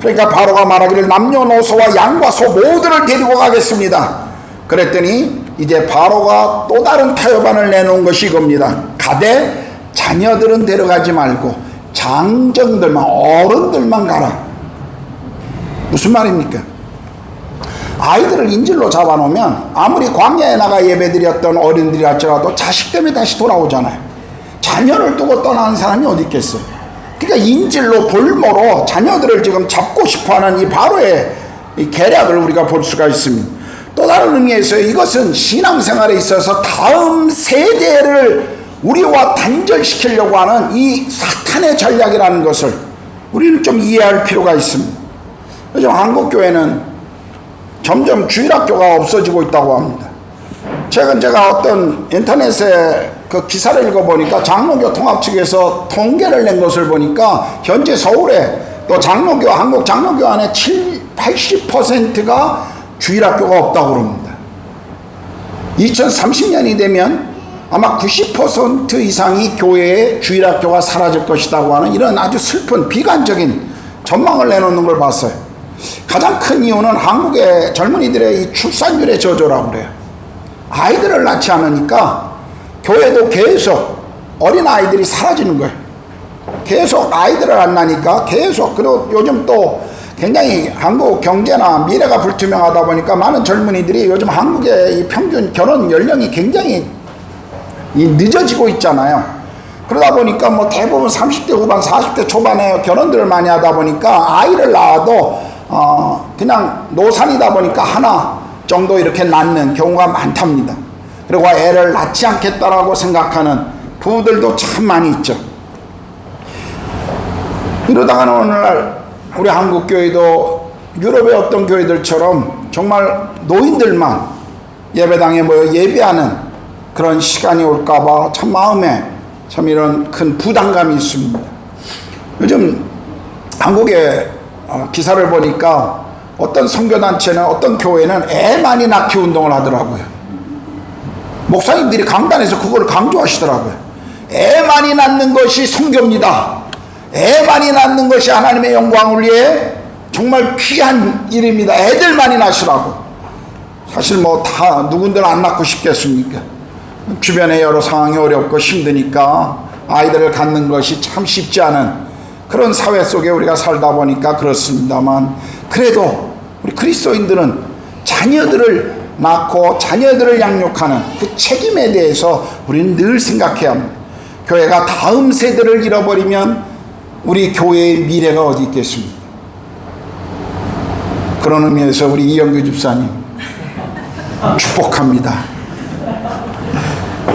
Speaker 6: 그러니까 바로가 말하기를 남녀노소와 양과 소 모두를 데리고 가겠습니다. 그랬더니 이제 바로가 또 다른 타협안을 내놓은 것이 이겁니다. 가되 자녀들은 데려가지 말고 장정들만, 어른들만 가라. 무슨 말입니까? 아이들을 인질로 잡아놓으면 아무리 광야에 나가 예배드렸던 어른들이 할지라도 자식 때문에 다시 돌아오잖아요. 자녀를 두고 떠나는 사람이 어디 있겠어요? 그러니까 인질로 볼모로 자녀들을 지금 잡고 싶어하는 이 바로의 이 계략을 우리가 볼 수가 있습니다. 또 다른 의미에서 이것은 신앙생활에 있어서 다음 세대를 우리와 단절시키려고 하는 이 사탄의 전략이라는 것을 우리는 좀 이해할 필요가 있습니다. 요즘 한국교회는 점점 주일학교가 없어지고 있다고 합니다. 최근 제가 어떤 인터넷에 그 기사를 읽어보니까 장로교 통합 측에서 통계를 낸 것을 보니까 현재 서울에 또 장로교, 한국 장로교 안에 80%가 주일학교가 없다고 그럽니다. 2030년이 되면 아마 90% 이상이 교회에 주일학교가 사라질 것이라고 하는 이런 아주 슬픈 비관적인 전망을 내놓는 걸 봤어요. 가장 큰 이유는 한국의 젊은이들의 이 출산율의 저조라고 그래요. 아이들을 낳지 않으니까 교회도 계속 어린아이들이 사라지는 거예요. 계속 아이들을 안 낳으니까 계속. 그리고 요즘 또 굉장히 한국 경제나 미래가 불투명하다 보니까 많은 젊은이들이 요즘 한국의 이 평균 결혼 연령이 굉장히 늦어지고 있잖아요. 그러다 보니까 뭐 대부분 30대 후반 40대 초반에 결혼들을 많이 하다 보니까 아이를 낳아도 그냥 노산이다 보니까 하나 정도 이렇게 낳는 경우가 많답니다. 그리고 애를 낳지 않겠다라고 생각하는 부부들도 참 많이 있죠. 이러다가는 오늘날 우리 한국 교회도 유럽의 어떤 교회들처럼 정말 노인들만 예배당에 모여 예배하는 그런 시간이 올까봐 참 마음에 참 이런 큰 부담감이 있습니다. 요즘 한국의 기사를 보니까 어떤 선교단체는 어떤 교회는 애 많이 낳기 운동을 하더라고요. 목사님들이 강단에서 그걸 강조하시더라고요. 애 많이 낳는 것이 선교입니다. 애 많이 낳는 것이 하나님의 영광을 위해 정말 귀한 일입니다. 애들 많이 낳으시라고. 사실 뭐 다 누군들 안 낳고 싶겠습니까? 주변에 여러 상황이 어렵고 힘드니까 아이들을 갖는 것이 참 쉽지 않은 그런 사회 속에 우리가 살다 보니까 그렇습니다만, 그래도 우리 그리스도인들은 자녀들을 낳고 자녀들을 양육하는 그 책임에 대해서 우리는 늘 생각해야 합니다. 교회가 다음 세대를 잃어버리면 우리 교회의 미래가 어디 있겠습니까? 그런 의미에서 우리 이영규 집사님 축복합니다.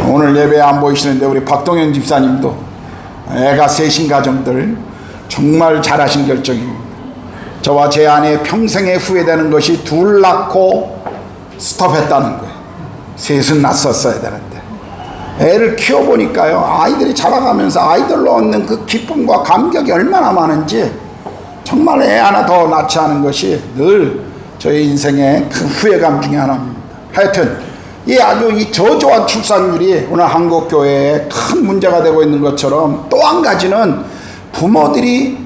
Speaker 6: 오늘 예배에 안 보이시는데 우리 박동현 집사님도 애가 셋인 가정들 정말 잘하신 결정입니다. 저와 제 아내 평생에 후회되는 것이 둘 낳고 스톱했다는 거예요. 셋은 낳았어야 되는데. 애를 키워보니까요, 아이들이 자라가면서 아이들로 얻는 그 기쁨과 감격이 얼마나 많은지 정말 애 하나 더 낳지 않은 것이 늘 저희 인생의 큰 후회감 중에 하나입니다. 하여튼 이 아주 이 저조한 출산율이 오늘 한국 교회에 큰 문제가 되고 있는 것처럼, 또 한 가지는 부모들이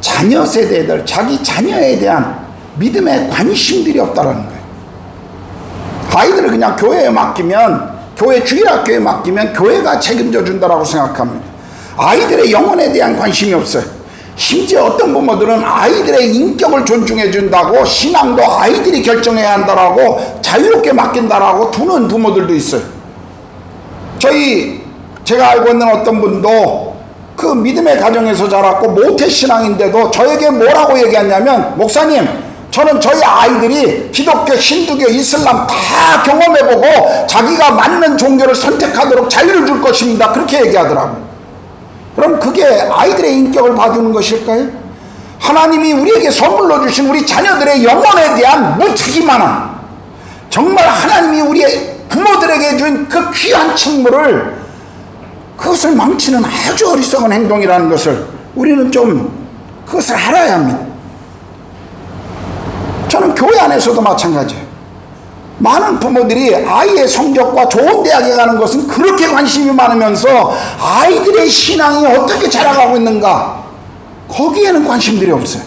Speaker 6: 자녀 세대들, 자기 자녀에 대한 믿음의 관심들이 없다는 거예요. 아이들을 그냥 교회에 맡기면, 교회 주일학교에 맡기면 교회가 책임져 준다라고 생각합니다. 아이들의 영혼에 대한 관심이 없어요. 심지어 어떤 부모들은 아이들의 인격을 존중해 준다고 신앙도 아이들이 결정해야 한다라고 자유롭게 맡긴다라고 두는 부모들도 있어요. 제가 알고 있는 어떤 분도 그 믿음의 가정에서 자랐고 모태 신앙인데도 저에게 뭐라고 얘기했냐면, 목사님, 저는 저희 아이들이 기독교, 힌두교, 이슬람 다 경험해보고 자기가 맞는 종교를 선택하도록 자유를 줄 것입니다. 그렇게 얘기하더라고요. 그럼 그게 아이들의 인격을 봐주는 것일까요? 하나님이 우리에게 선물로 주신 우리 자녀들의 영혼에 대한 무책임한, 정말 하나님이 우리의 부모들에게 준 그 귀한 책무를, 그것을 망치는 아주 어리석은 행동이라는 것을 우리는 좀 그것을 알아야 합니다. 저는 교회 안에서도 마찬가지예요. 많은 부모들이 아이의 성적과 좋은 대학에 가는 것은 그렇게 관심이 많으면서 아이들의 신앙이 어떻게 자라가고 있는가, 거기에는 관심들이 없어요.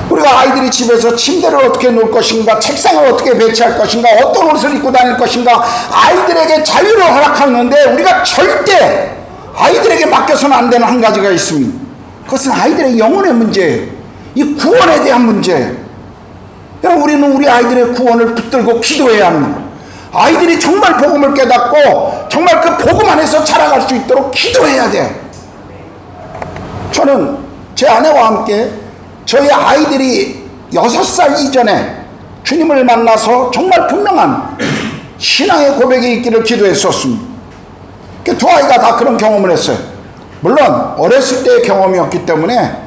Speaker 6: 우리가 아이들이 집에서 침대를 어떻게 놓을 것인가, 책상을 어떻게 배치할 것인가, 어떤 옷을 입고 다닐 것인가, 아이들에게 자유를 허락하는데 우리가 절대 아이들에게 맡겨서는 안 되는 한 가지가 있습니다. 그것은 아이들의 영혼의 문제예요. 이 구원에 대한 문제예요. 우리는 우리 아이들의 구원을 붙들고 기도해야 합니다. 아이들이 정말 복음을 깨닫고 정말 그 복음 안에서 자라갈 수 있도록 기도해야 돼요. 저는 제 아내와 함께 저희 아이들이 6살 이전에 주님을 만나서 정말 분명한 신앙의 고백이 있기를 기도했었습니다. 두 아이가 다 그런 경험을 했어요. 물론 어렸을 때의 경험이었기 때문에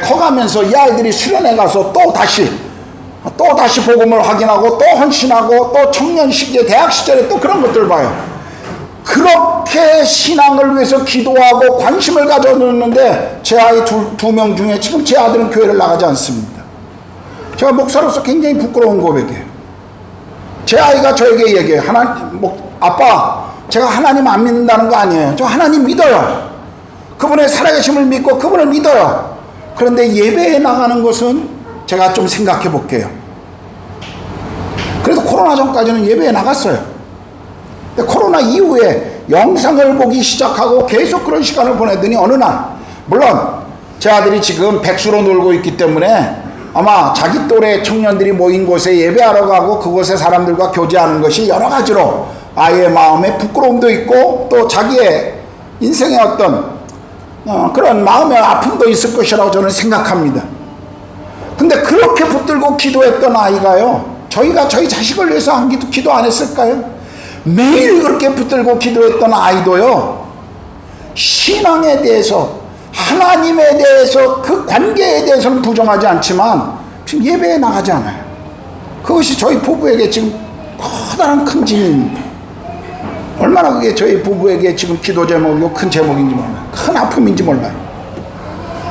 Speaker 6: 커가면서 이 아이들이 수련회 가서 또 다시 복음을 확인하고 또 헌신하고 또 청년 시기에 대학 시절에 또 그런 것들을 봐요. 그렇게 신앙을 위해서 기도하고 관심을 가져놓는데 제 아이 두 명 중에 지금 제 아들은 교회를 나가지 않습니다. 제가 목사로서 굉장히 부끄러운 고백이에요. 제 아이가 저에게 얘기해요. 아빠, 제가 하나님 안 믿는다는 거 아니에요. 저 하나님 믿어요. 그분의 살아계심을 믿고 그분을 믿어요. 그런데 예배에 나가는 것은 제가 좀 생각해 볼게요. 그래도 코로나 전까지는 예배에 나갔어요. 근데 코로나 이후에 영상을 보기 시작하고 계속 그런 시간을 보내더니 어느 날, 물론 제 아들이 지금 백수로 놀고 있기 때문에 아마 자기 또래 청년들이 모인 곳에 예배하러 가고 그곳에 사람들과 교제하는 것이 여러 가지로 아이의 마음에 부끄러움도 있고 또 자기의 인생의 어떤 그런 마음의 아픔도 있을 것이라고 저는 생각합니다. 근데 그렇게 붙들고 기도했던 아이가요, 저희가 저희 자식을 위해서 한 기도 안 했을까요? 매일 그렇게 붙들고 기도했던 아이도요, 신앙에 대해서, 하나님에 대해서, 그 관계에 대해서는 부정하지 않지만 지금 예배에 나가지 않아요. 그것이 저희 부부에게 지금 커다란 큰 짐입니다. 얼마나 그게 저희 부부에게 지금 기도 제목이고 큰 제목인지 몰라요. 큰 아픔인지 몰라요.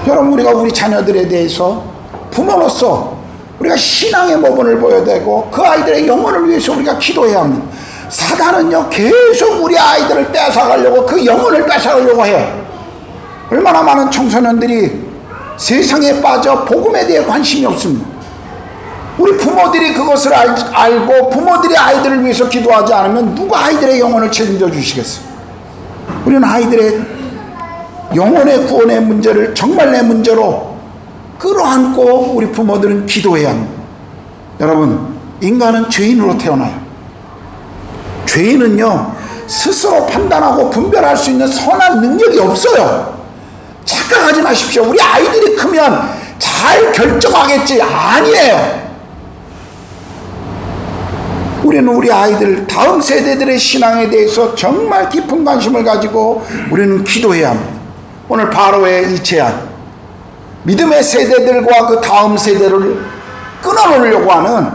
Speaker 6: 여러분, 우리가 우리 자녀들에 대해서 부모로서 우리가 신앙의 모범을 보여야 되고 그 아이들의 영혼을 위해서 우리가 기도해야 합니다. 사단은요, 계속 우리 아이들을 뺏어가려고, 그 영혼을 뺏어가려고 해요. 얼마나 많은 청소년들이 세상에 빠져 복음에 대해 관심이 없습니다. 우리 부모들이 그것을 알고 부모들이 아이들을 위해서 기도하지 않으면 누가 아이들의 영혼을 책임져 주시겠어요? 우리는 아이들의 영혼의 구원의 문제를 정말 내 문제로 끌어안고 우리 부모들은 기도해야 합니다. 여러분, 인간은 죄인으로 태어나요. 죄인은요, 스스로 판단하고 분별할 수 있는 선한 능력이 없어요. 착각하지 마십시오. 우리 아이들이 크면 잘 결정하겠지. 아니에요. 우리는 우리 아이들, 다음 세대들의 신앙에 대해서 정말 깊은 관심을 가지고 우리는 기도해야 합니다. 오늘 바로의 이 제안, 믿음의 세대들과 그 다음 세대를 끊어놓으려고 하는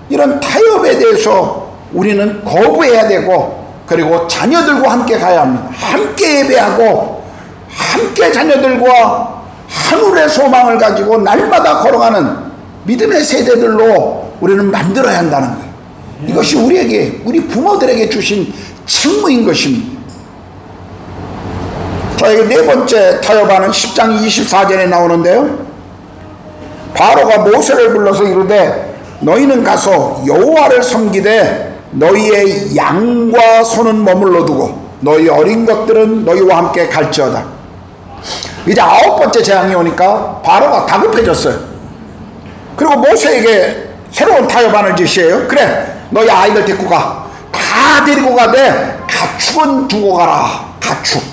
Speaker 6: 이런 타협에 대해서 우리는 거부해야 되고, 그리고 자녀들과 함께 가야 합니다. 함께 예배하고 함께 자녀들과 하늘의 소망을 가지고 날마다 걸어가는 믿음의 세대들로 우리는 만들어야 한다는 거예요. 이것이 우리에게, 우리 부모들에게 주신 책무인 것입니다. 저에게 네 번째 타협하는 10장 24절에 나오는데요, 바로가 모세를 불러서 이르되 너희는 가서 여호와를 섬기되 너희의 양과 소는 머물러 두고 너희 어린 것들은 너희와 함께 갈지어다. 이제 9번째 재앙이 오니까 바로가 다급해졌어요. 그리고 모세에게 새로운 타협안을 제시해요. 그래, 너희 아이들 데리고 가. 다 데리고 가되 가축은 두고 가라. 가축.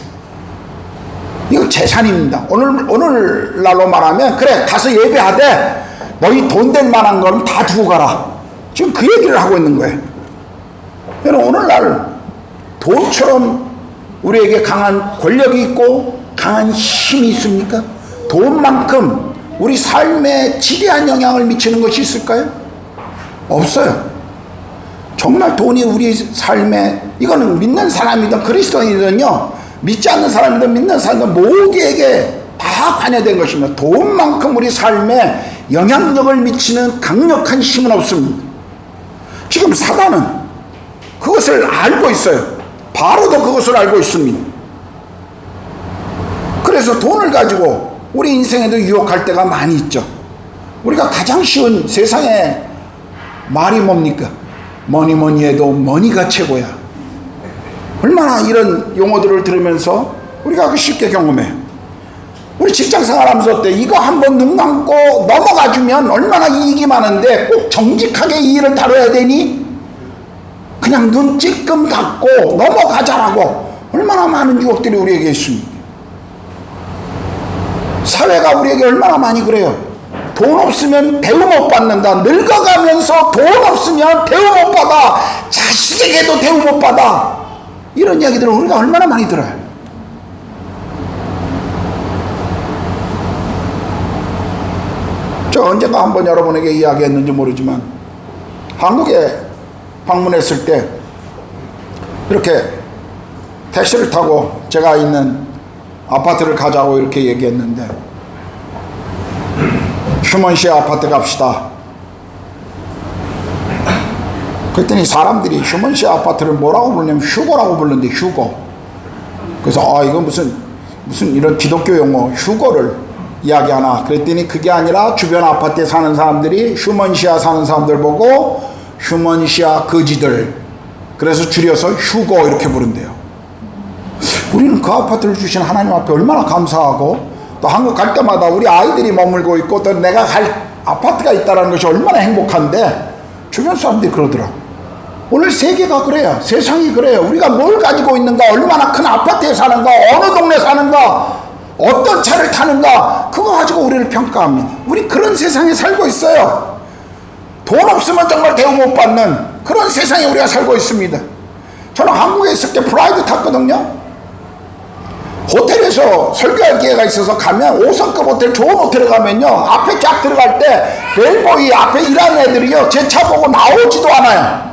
Speaker 6: 이거 재산입니다. 오늘날로 말하면, 그래, 가서 예배하되 너희 돈 될 만한 건 다 두고 가라. 지금 그 얘기를 하고 있는 거예요. 여러분, 오늘날 돈처럼 우리에게 강한 권력이 있고 강한 힘이 있습니까? 돈만큼 우리 삶에 지대한 영향을 미치는 것이 있을까요? 없어요. 정말 돈이 우리 삶에, 이거는 믿는 사람이든 그리스도인이든요, 믿지 않는 사람이든 믿는 사람이든 모두에게 다 관여된 것입니다. 돈만큼 우리 삶에 영향력을 미치는 강력한 힘은 없습니다. 지금 사단은 그것을 알고 있어요. 바로도 그것을 알고 있습니다. 그래서 돈을 가지고 우리 인생에도 유혹할 때가 많이 있죠. 우리가 가장 쉬운 세상에 말이 뭡니까? 뭐니 해도 머니가 최고야. 얼마나 이런 용어들을 들으면서 우리가 쉽게 경험해요. 우리 직장생활 하면서 어때? 이거 한번 눈 감고 넘어가주면 얼마나 이익이 많은데 꼭 정직하게 이 일을 다뤄야 되니? 그냥 눈 찔끔 닫고 넘어가자라고 얼마나 많은 유혹들이 우리에게 있습니다. 사회가 우리에게 얼마나 많이 그래요. 돈 없으면 대우 못 받는다. 늙어가면서 돈 없으면 대우 못 받아. 자식에게도 대우 못 받아. 이런 이야기들을 우리가 얼마나 많이 들어요. 저 언젠가 한번 여러분에게 이야기했는지 모르지만, 한국에 방문했을 때 이렇게 택시를 타고 제가 있는 아파트를 가자고 이렇게 얘기했는데, 휴먼시 아파트 갑시다. 그랬더니 사람들이 휴먼시 아파트를 뭐라고 부르냐면 휴거라고 부르는데, 휴거. 그래서 이건 무슨 이런 기독교 용어 휴거를 이야기하나. 그랬더니 그게 아니라 주변 아파트에 사는 사람들이 휴먼시아 사는 사람들 보고 휴먼시아 거지들, 그래서 줄여서 휴거 이렇게 부른대요. 우리는 그 아파트를 주신 하나님 앞에 얼마나 감사하고, 또 한국 갈 때마다 우리 아이들이 머물고 있고 또 내가 갈 아파트가 있다는 것이 얼마나 행복한데, 주변 사람들이 그러더라. 오늘 세계가 그래요. 세상이 그래요. 우리가 뭘 가지고 있는가, 얼마나 큰 아파트에 사는가, 어느 동네 사는가, 어떤 차를 타는가, 그거 가지고 우리를 평가합니다. 우리 그런 세상에 살고 있어요. 돈 없으면 정말 대우 못 받는 그런 세상에 우리가 살고 있습니다. 저는 한국에 있을 때 프라이드 탔거든요. 호텔에서 설교할 기회가 있어서 가면 5성급 호텔, 좋은 호텔에 가면요, 앞에 쫙 들어갈 때 벨보이 앞에 일하는 애들이요 제 차 보고 나오지도 않아요.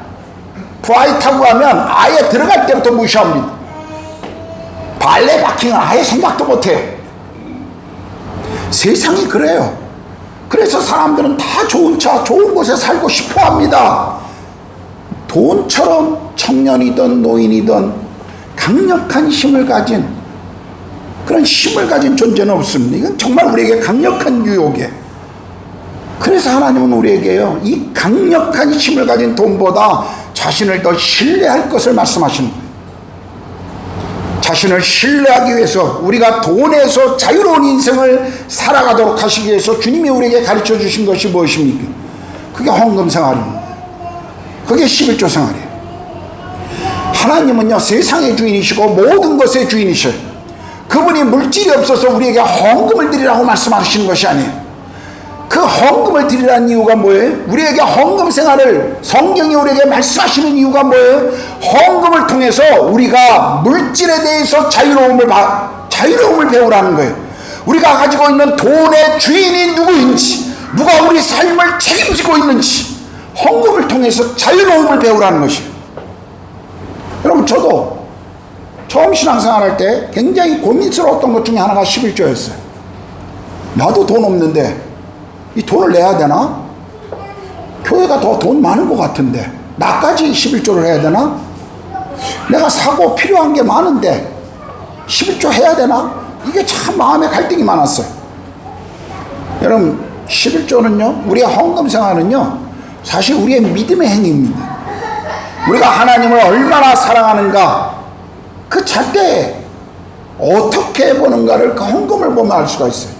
Speaker 6: 프라이드 타고 가면 아예 들어갈 때부터 무시합니다. 발레 파킹은 아예 생각도 못해요. 세상이 그래요. 그래서 사람들은 다 좋은 차, 좋은 곳에 살고 싶어 합니다. 돈처럼 청년이든 노인이든 강력한 힘을 가진, 그런 힘을 가진 존재는 없습니다. 이건 정말 우리에게 강력한 유혹이에요. 그래서 하나님은 우리에게요, 이 강력한 힘을 가진 돈보다 자신을 더 신뢰할 것을 말씀하시는 거예요. 자신을 신뢰하기 위해서, 우리가 돈에서 자유로운 인생을 살아가도록 하시기 위해서 주님이 우리에게 가르쳐 주신 것이 무엇입니까? 그게 헌금 생활입니다. 그게 11조 생활이에요. 하나님은요, 세상의 주인이시고 모든 것의 주인이셔요. 그분이 물질이 없어서 우리에게 헌금을 드리라고 말씀하시는 것이 아니에요. 그 헌금을 드리라는 이유가 뭐예요? 우리에게 헌금 생활을 성경이 우리에게 말씀하시는 이유가 뭐예요? 헌금을 통해서 우리가 물질에 대해서 자유로움을 배우라는 거예요. 우리가 가지고 있는 돈의 주인이 누구인지, 누가 우리 삶을 책임지고 있는지, 헌금을 통해서 자유로움을 배우라는 것이에요. 여러분, 저도 처음 신앙생활 할 때 굉장히 고민스러웠던 것 중에 하나가 11조였어요. 나도 돈 없는데 이 돈을 내야 되나? 교회가 더 돈 많은 것 같은데 나까지 11조를 해야 되나? 내가 사고 필요한 게 많은데 11조 해야 되나? 이게 참 마음에 갈등이 많았어요. 여러분, 11조는요, 우리의 헌금 생활은요, 사실 우리의 믿음의 행위입니다. 우리가 하나님을 얼마나 사랑하는가, 그 잣대에 어떻게 보는가를 그 헌금을 보면 알 수가 있어요.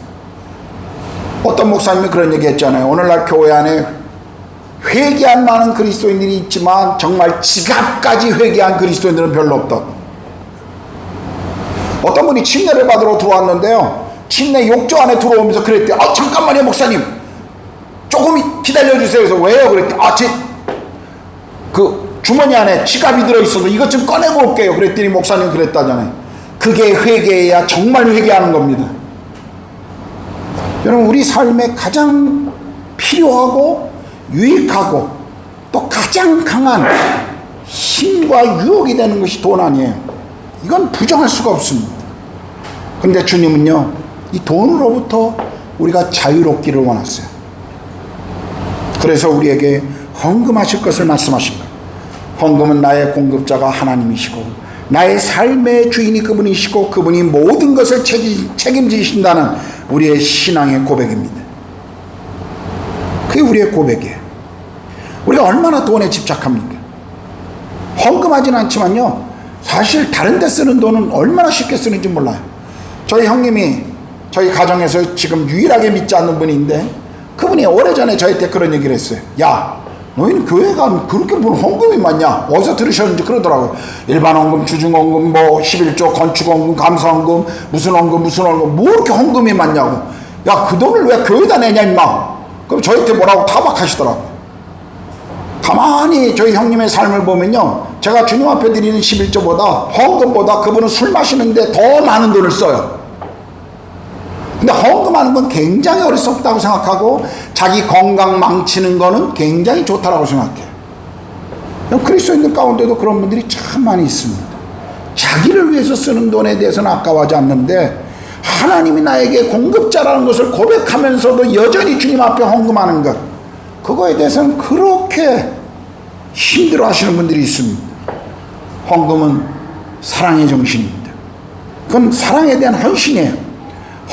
Speaker 6: 어떤 목사님이 그런 얘기 했잖아요. 오늘날 교회 안에 회개한 많은 그리스도인들이 있지만 정말 지갑까지 회개한 그리스도인들은 별로 없다고. 어떤 분이 침례를 받으러 들어왔는데요, 침례 욕조 안에 들어오면서 그랬대요. 잠깐만요 목사님, 조금 기다려주세요. 그래서 왜요? 그랬더니 제 주머니 안에 지갑이 들어있어서 이것 좀 꺼내고 올게요. 그랬더니 목사님 그랬다잖아요. 그게 회개해야 정말 회개하는 겁니다. 여러분, 우리 삶에 가장 필요하고 유익하고 또 가장 강한 힘과 유혹이 되는 것이 돈 아니에요. 이건 부정할 수가 없습니다. 그런데 주님은요, 이 돈으로부터 우리가 자유롭기를 원하세요. 그래서 우리에게 헌금하실 것을 말씀하신 거예요. 헌금은 나의 공급자가 하나님이시고 나의 삶의 주인이 그분이시고 그분이 모든 것을 책임지신다는 우리의 신앙의 고백입니다. 그게 우리의 고백이에요. 우리가 얼마나 돈에 집착합니까? 헌금하지는 않지만요, 사실 다른 데 쓰는 돈은 얼마나 쉽게 쓰는지 몰라요. 저희 형님이 저희 가정에서 지금 유일하게 믿지 않는 분인데, 그분이 오래전에 저한테 그런 얘기를 했어요. 야, 너희는 교회 가면 그렇게 뭘 헌금이 많냐? 어디서 들으셨는지 그러더라고요. 일반 헌금, 주중 헌금, 11조, 건축 헌금, 감사 헌금, 무슨 헌금, 뭐 이렇게 헌금이 많냐고. 야, 그 돈을 왜 교회에다 내냐 임마. 그럼 저한테 뭐라고 타박하시더라고요. 가만히 저희 형님의 삶을 보면요, 제가 주님 앞에 드리는 11조보다 헌금보다 그분은 술 마시는데 더 많은 돈을 써요. 근데 헌금하는 건 굉장히 어리석다고 생각하고 자기 건강 망치는 거는 굉장히 좋다라고 생각해요. 그리스도인들 가운데도 그런 분들이 참 많이 있습니다. 자기를 위해서 쓰는 돈에 대해서는 아까워하지 않는데 하나님이 나에게 공급자라는 것을 고백하면서도 여전히 주님 앞에 헌금하는 것, 그거에 대해서는 그렇게 힘들어 하시는 분들이 있습니다. 헌금은 사랑의 정신입니다. 그건 사랑에 대한 헌신이에요.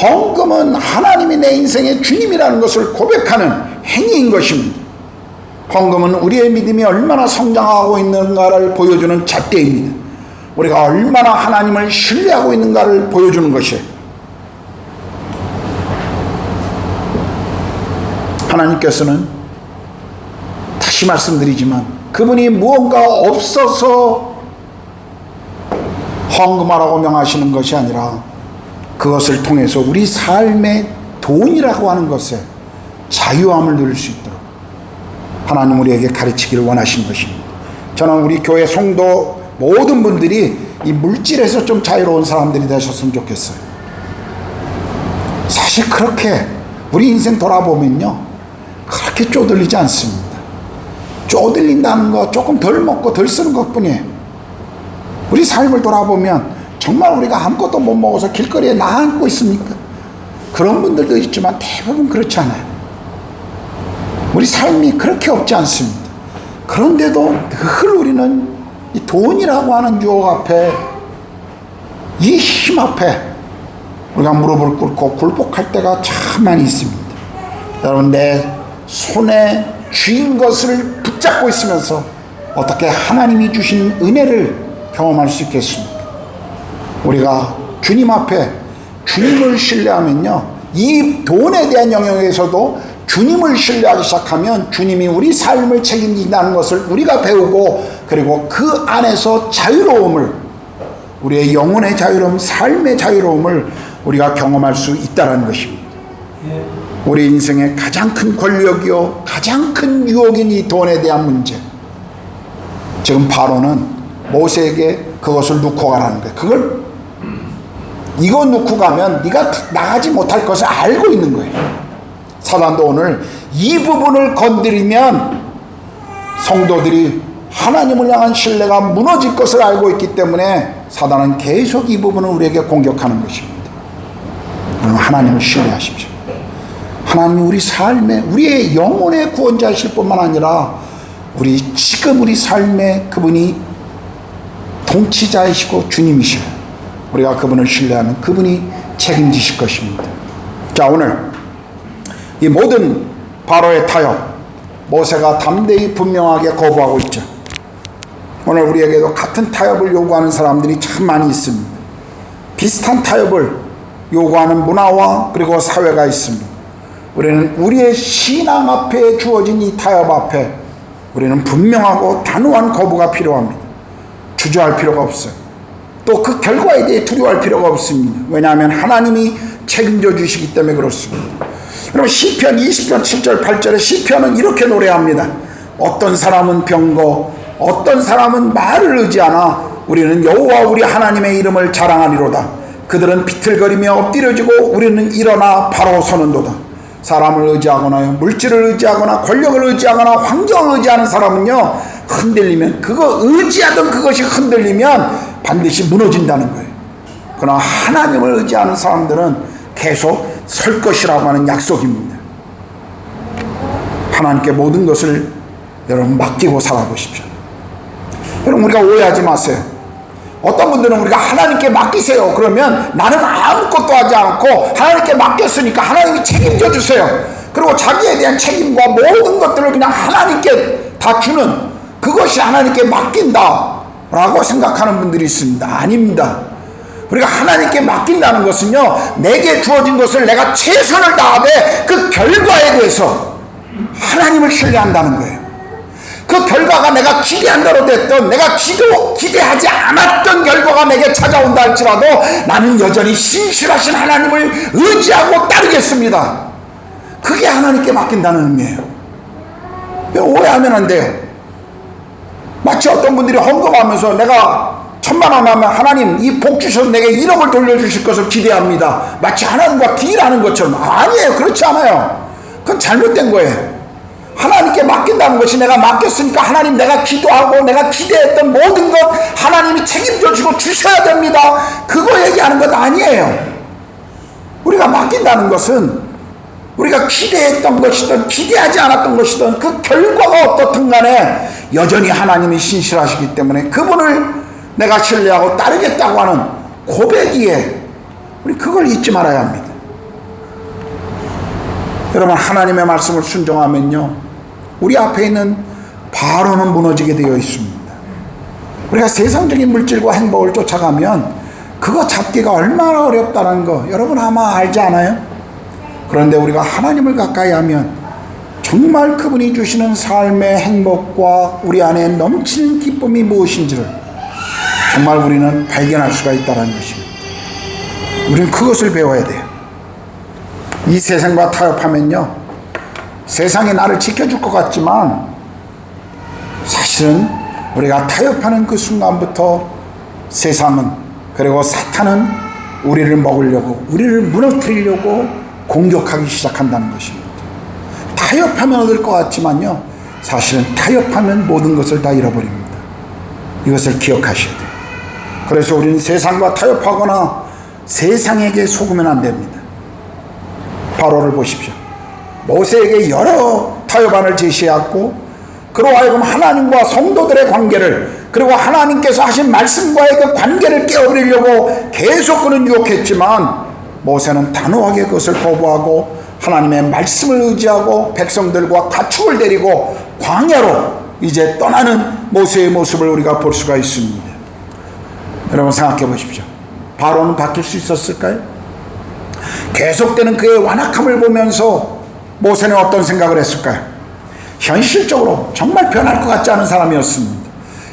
Speaker 6: 헌금은 하나님이 내 인생의 주님이라는 것을 고백하는 행위인 것입니다. 헌금은 우리의 믿음이 얼마나 성장하고 있는가를 보여주는 잣대입니다. 우리가 얼마나 하나님을 신뢰하고 있는가를 보여주는 것이에요. 하나님께서는 다시 말씀드리지만 그분이 무언가 없어서 헌금하라고 명하시는 것이 아니라 그것을 통해서 우리 삶의 돈이라고 하는 것에 자유함을 누릴 수 있도록 하나님 우리에게 가르치기를 원하신 것입니다. 저는 우리 교회 성도 모든 분들이 이 물질에서 좀 자유로운 사람들이 되셨으면 좋겠어요. 사실 그렇게 우리 인생 돌아보면요, 그렇게 쪼들리지 않습니다. 쪼들린다는 거 조금 덜 먹고 덜 쓰는 것뿐이에요. 우리 삶을 돌아보면 정말 우리가 아무것도 못 먹어서 길거리에 나앉고 있습니까? 그런 분들도 있지만 대부분 그렇지 않아요. 우리 삶이 그렇게 없지 않습니다. 그런데도 늘 우리는 이 돈이라고 하는 유혹 앞에, 이 힘 앞에 우리가 무릎을 꿇고 굴복할 때가 참 많이 있습니다. 여러분, 내 손에 쥐인 것을 붙잡고 있으면서 어떻게 하나님이 주신 은혜를 경험할 수 있겠습니까? 우리가 주님 앞에 주님을 신뢰하면요, 이 돈에 대한 영역에서도 주님을 신뢰하기 시작하면 주님이 우리 삶을 책임진다는 것을 우리가 배우고, 그리고 그 안에서 자유로움을, 우리의 영혼의 자유로움, 삶의 자유로움을 우리가 경험할 수 있다는 것입니다. 우리 인생의 가장 큰 권력이요, 가장 큰 유혹인 이 돈에 대한 문제. 지금 바로는 모세에게 그것을 놓고 가라는 거예요. 그걸, 이거 놓고 가면 네가 나가지 못할 것을 알고 있는 거예요. 사단도 오늘 이 부분을 건드리면 성도들이 하나님을 향한 신뢰가 무너질 것을 알고 있기 때문에 사단은 계속 이 부분을 우리에게 공격하는 것입니다. 여러분, 하나님을 신뢰하십시오. 하나님이 우리 삶에, 우리의 영혼의 구원자이실 뿐만 아니라 지금 우리 삶에 그분이 통치자이시고 주님이시고, 우리가 그분을 신뢰하면 그분이 책임지실 것입니다. 자, 오늘 이 모든 바로의 타협, 모세가 담대히 분명하게 거부하고 있죠. 오늘 우리에게도 같은 타협을 요구하는 사람들이 참 많이 있습니다. 비슷한 타협을 요구하는 문화와 그리고 사회가 있습니다. 우리는 우리의 신앙 앞에 주어진 이 타협 앞에 우리는 분명하고 단호한 거부가 필요합니다. 주저할 필요가 없어요. 또 그 결과에 대해 두려워할 필요가 없습니다. 왜냐하면 하나님이 책임져 주시기 때문에 그렇습니다. 여러분, 시편 20편 7절 8절에 시편은 이렇게 노래합니다. 어떤 사람은 병거, 어떤 사람은 말을 의지하나 우리는 여호와 우리 하나님의 이름을 자랑하리로다. 그들은 비틀거리며 엎드려지고 우리는 일어나 바로 서는도다. 사람을 의지하거나 물질을 의지하거나 권력을 의지하거나 환경을 의지하는 사람은요, 흔들리면, 그거 의지하던 그것이 흔들리면 반드시 무너진다는 거예요. 그러나 하나님을 의지하는 사람들은 계속 설 것이라고 하는 약속입니다. 하나님께 모든 것을 여러분 맡기고 살아보십시오. 여러분, 우리가 오해하지 마세요. 어떤 분들은 우리가 하나님께 맡기세요 그러면 나는 아무것도 하지 않고 하나님께 맡겼으니까 하나님이 책임져 주세요, 그리고 자기에 대한 책임과 모든 것들을 그냥 하나님께 다 주는, 그것이 하나님께 맡긴다 라고 생각하는 분들이 있습니다. 아닙니다. 우리가 하나님께 맡긴다는 것은요, 내게 주어진 것을 내가 최선을 다하되 그 결과에 대해서 하나님을 신뢰한다는 거예요. 그 결과가 내가 기대한대로 됐던, 내가 기대하지 않았던 결과가 내게 찾아온다 할지라도 나는 여전히 신실하신 하나님을 의지하고 따르겠습니다. 그게 하나님께 맡긴다는 의미예요. 오해하면 안 돼요. 마치 어떤 분들이 헌금하면서 내가 1,000만 원 하면 하나님 이 복 주셔서 내게 1억을 돌려주실 것을 기대합니다. 마치 하나님과 딜하는 것처럼. 아니에요. 그렇지 않아요. 그건 잘못된 거예요. 하나님께 맡긴다는 것이 내가 맡겼으니까 하나님 내가 기도하고 내가 기대했던 모든 것 하나님이 책임져 주고 주셔야 됩니다. 그거 얘기하는 것 아니에요. 우리가 맡긴다는 것은 우리가 기대했던 것이든 기대하지 않았던 것이든 그 결과가 어떻든 간에 여전히 하나님이 신실하시기 때문에 그분을 내가 신뢰하고 따르겠다고 하는 고백이에 우리 그걸 잊지 말아야 합니다. 여러분, 하나님의 말씀을 순종하면요 우리 앞에 있는 바로는 무너지게 되어 있습니다. 우리가 세상적인 물질과 행복을 쫓아가면 그거 잡기가 얼마나 어렵다는 거 여러분 아마 알지 않아요? 그런데 우리가 하나님을 가까이 하면 정말 그분이 주시는 삶의 행복과 우리 안에 넘치는 기쁨이 무엇인지를 정말 우리는 발견할 수가 있다는 것입니다. 우리는 그것을 배워야 돼요. 이 세상과 타협하면요 세상이 나를 지켜줄 것 같지만 사실은 우리가 타협하는 그 순간부터 세상은 그리고 사탄은 우리를 먹으려고 우리를 무너뜨리려고 공격하기 시작한다는 것입니다. 타협하면 얻을 것 같지만요 사실은 타협하면 모든 것을 다 잃어버립니다. 이것을 기억하셔야 돼요. 그래서 우리는 세상과 타협하거나 세상에게 속으면 안 됩니다. 바로를 보십시오. 모세에게 여러 타협안을 제시했고 그로 하여금 하나님과 성도들의 관계를 그리고 하나님께서 하신 말씀과의 그 관계를 깨어버리려고 계속 그는 유혹했지만 모세는 단호하게 그것을 거부하고 하나님의 말씀을 의지하고 백성들과 가축을 데리고 광야로 이제 떠나는 모세의 모습을 우리가 볼 수가 있습니다. 여러분 생각해 보십시오. 바로는 바뀔 수 있었을까요? 계속되는 그의 완악함을 보면서 모세는 어떤 생각을 했을까요? 현실적으로 정말 변할 것 같지 않은 사람이었습니다.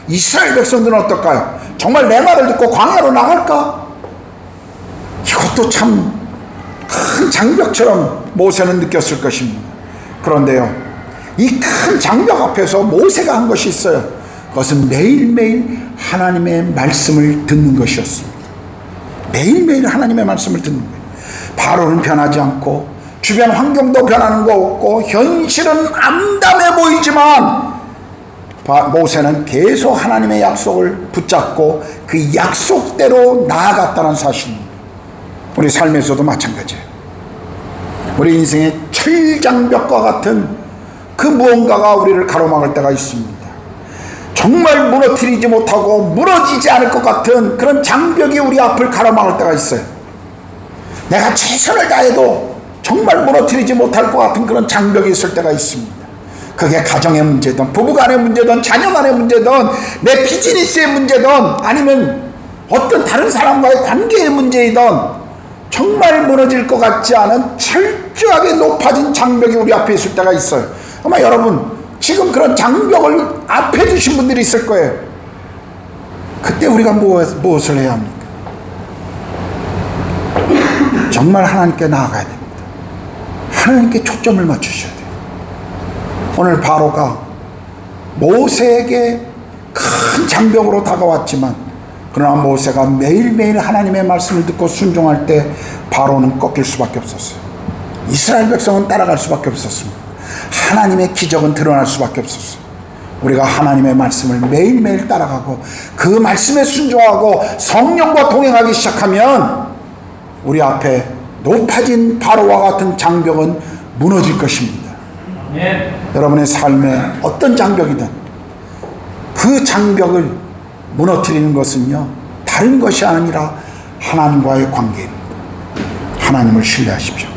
Speaker 6: 이스라엘 백성들은 어떨까요? 정말 내 말을 듣고 광야로 나갈까? 이것도 참 큰 장벽처럼 모세는 느꼈을 것입니다. 그런데요, 이 큰 장벽 앞에서 모세가 한 것이 있어요. 그것은 매일매일 하나님의 말씀을 듣는 것이었습니다. 매일매일 하나님의 말씀을 듣는 거예요. 바로는 변하지 않고 주변 환경도 변하는 거 없고 현실은 암담해 보이지만 모세는 계속 하나님의 약속을 붙잡고 그 약속대로 나아갔다는 사실입니다. 우리 삶에서도 마찬가지예요. 우리 인생의 철장벽과 같은 그 무언가가 우리를 가로막을 때가 있습니다. 정말 무너뜨리지 못하고 무너지지 않을 것 같은 그런 장벽이 우리 앞을 가로막을 때가 있어요. 내가 최선을 다해도 정말 무너뜨리지 못할 것 같은 그런 장벽이 있을 때가 있습니다. 그게 가정의 문제든 부부간의 문제든 자녀간의 문제든 내 비즈니스의 문제든 아니면 어떤 다른 사람과의 관계의 문제이든 정말 무너질 것 같지 않은 철저하게 높아진 장벽이 우리 앞에 있을 때가 있어요. 아마 여러분 지금 그런 장벽을 앞에 두신 분들이 있을 거예요. 그때 우리가 무엇을 해야 합니까? 정말 하나님께 나아가야 됩니다. 하나님께 초점을 맞추셔야 돼요. 오늘 바로가 모세에게 큰 장벽으로 다가왔지만 그러나 모세가 매일매일 하나님의 말씀을 듣고 순종할 때 바로는 꺾일 수밖에 없었어요. 이스라엘 백성은 따라갈 수밖에 없었습니다. 하나님의 기적은 드러날 수밖에 없었어요. 우리가 하나님의 말씀을 매일매일 따라가고 그 말씀에 순종하고 성령과 동행하기 시작하면 우리 앞에 높아진 바로와 같은 장벽은 무너질 것입니다. 여러분의 삶에 어떤 장벽이든 그 장벽을 무너뜨리는 것은요 다른 것이 아니라 하나님과의 관계입니다. 하나님을 신뢰하십시오.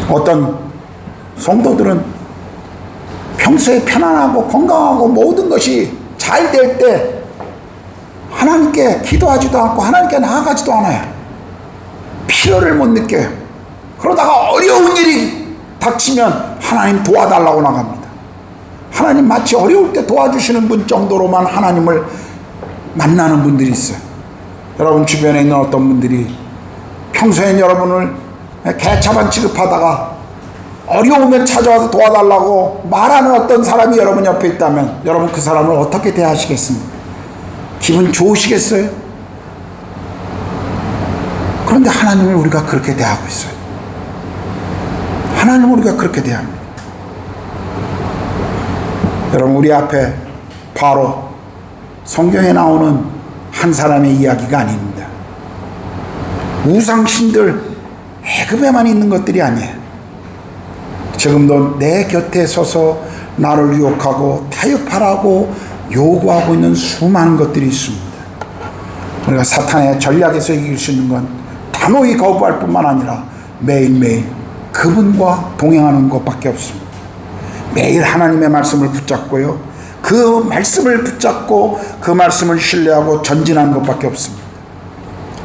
Speaker 6: 어떤 성도들은 평소에 편안하고 건강하고 모든 것이 잘 될 때 하나님께 기도하지도 않고 하나님께 나아가지도 않아요. 필요를 못 느껴요. 그러다가 어려운 일이 닥치면 하나님 도와달라고 나갑니다. 하나님 마치 어려울 때 도와주시는 분 정도로만 하나님을 만나는 분들이 있어요. 여러분 주변에 있는 어떤 분들이 평소엔 여러분을 개차반 취급하다가 어려우면 찾아와서 도와달라고 말하는 어떤 사람이 여러분 옆에 있다면 여러분 그 사람을 어떻게 대하시겠습니까? 기분 좋으시겠어요? 그런데 하나님을 우리가 그렇게 대하고 있어요. 하나님을 우리가 그렇게 대합니다. 여러분, 우리 앞에 바로 성경에 나오는 한 사람의 이야기가 아닙니다. 우상신들, 애굽에만 있는 것들이 아니에요. 지금도 내 곁에 서서 나를 유혹하고 타협하라고 요구하고 있는 수많은 것들이 있습니다. 우리가 사탄의 전략에서 이길 수 있는 건 단호히 거부할 뿐만 아니라 매일매일 그분과 동행하는 것밖에 없습니다. 매일 하나님의 말씀을 붙잡고요, 그 말씀을 붙잡고 그 말씀을 신뢰하고 전진하는 것밖에 없습니다.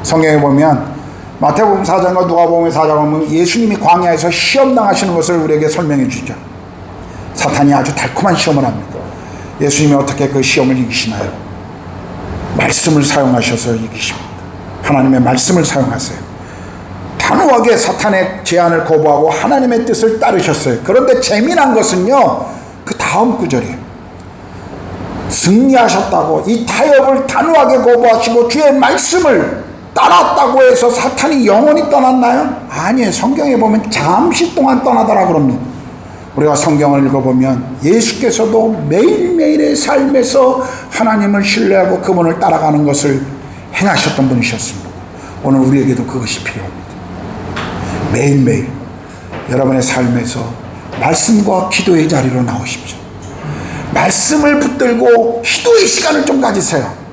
Speaker 6: 성경에 보면 마태복음 4장과 누가복음 4장을 보면 예수님이 광야에서 시험 당하시는 것을 우리에게 설명해 주죠. 사탄이 아주 달콤한 시험을 합니다. 예수님이 어떻게 그 시험을 이기시나요? 말씀을 사용하셔서 이기십니다. 하나님의 말씀을 사용하세요. 단호하게 사탄의 제안을 거부하고 하나님의 뜻을 따르셨어요. 그런데 재미난 것은요, 그 다음 구절이에요. 승리하셨다고 이 타협을 단호하게 거부하시고 주의 말씀을 따랐다고 해서 사탄이 영원히 떠났나요? 아니에요. 성경에 보면 잠시 동안 떠나더라 그럽니다. 우리가 성경을 읽어보면 예수께서도 매일매일의 삶에서 하나님을 신뢰하고 그분을 따라가는 것을 행하셨던 분이셨습니다. 오늘 우리에게도 그것이 필요합니다. 매일매일 여러분의 삶에서 말씀과 기도의 자리로 나오십시오. 말씀을 붙들고 기도의 시간을 좀 가지세요.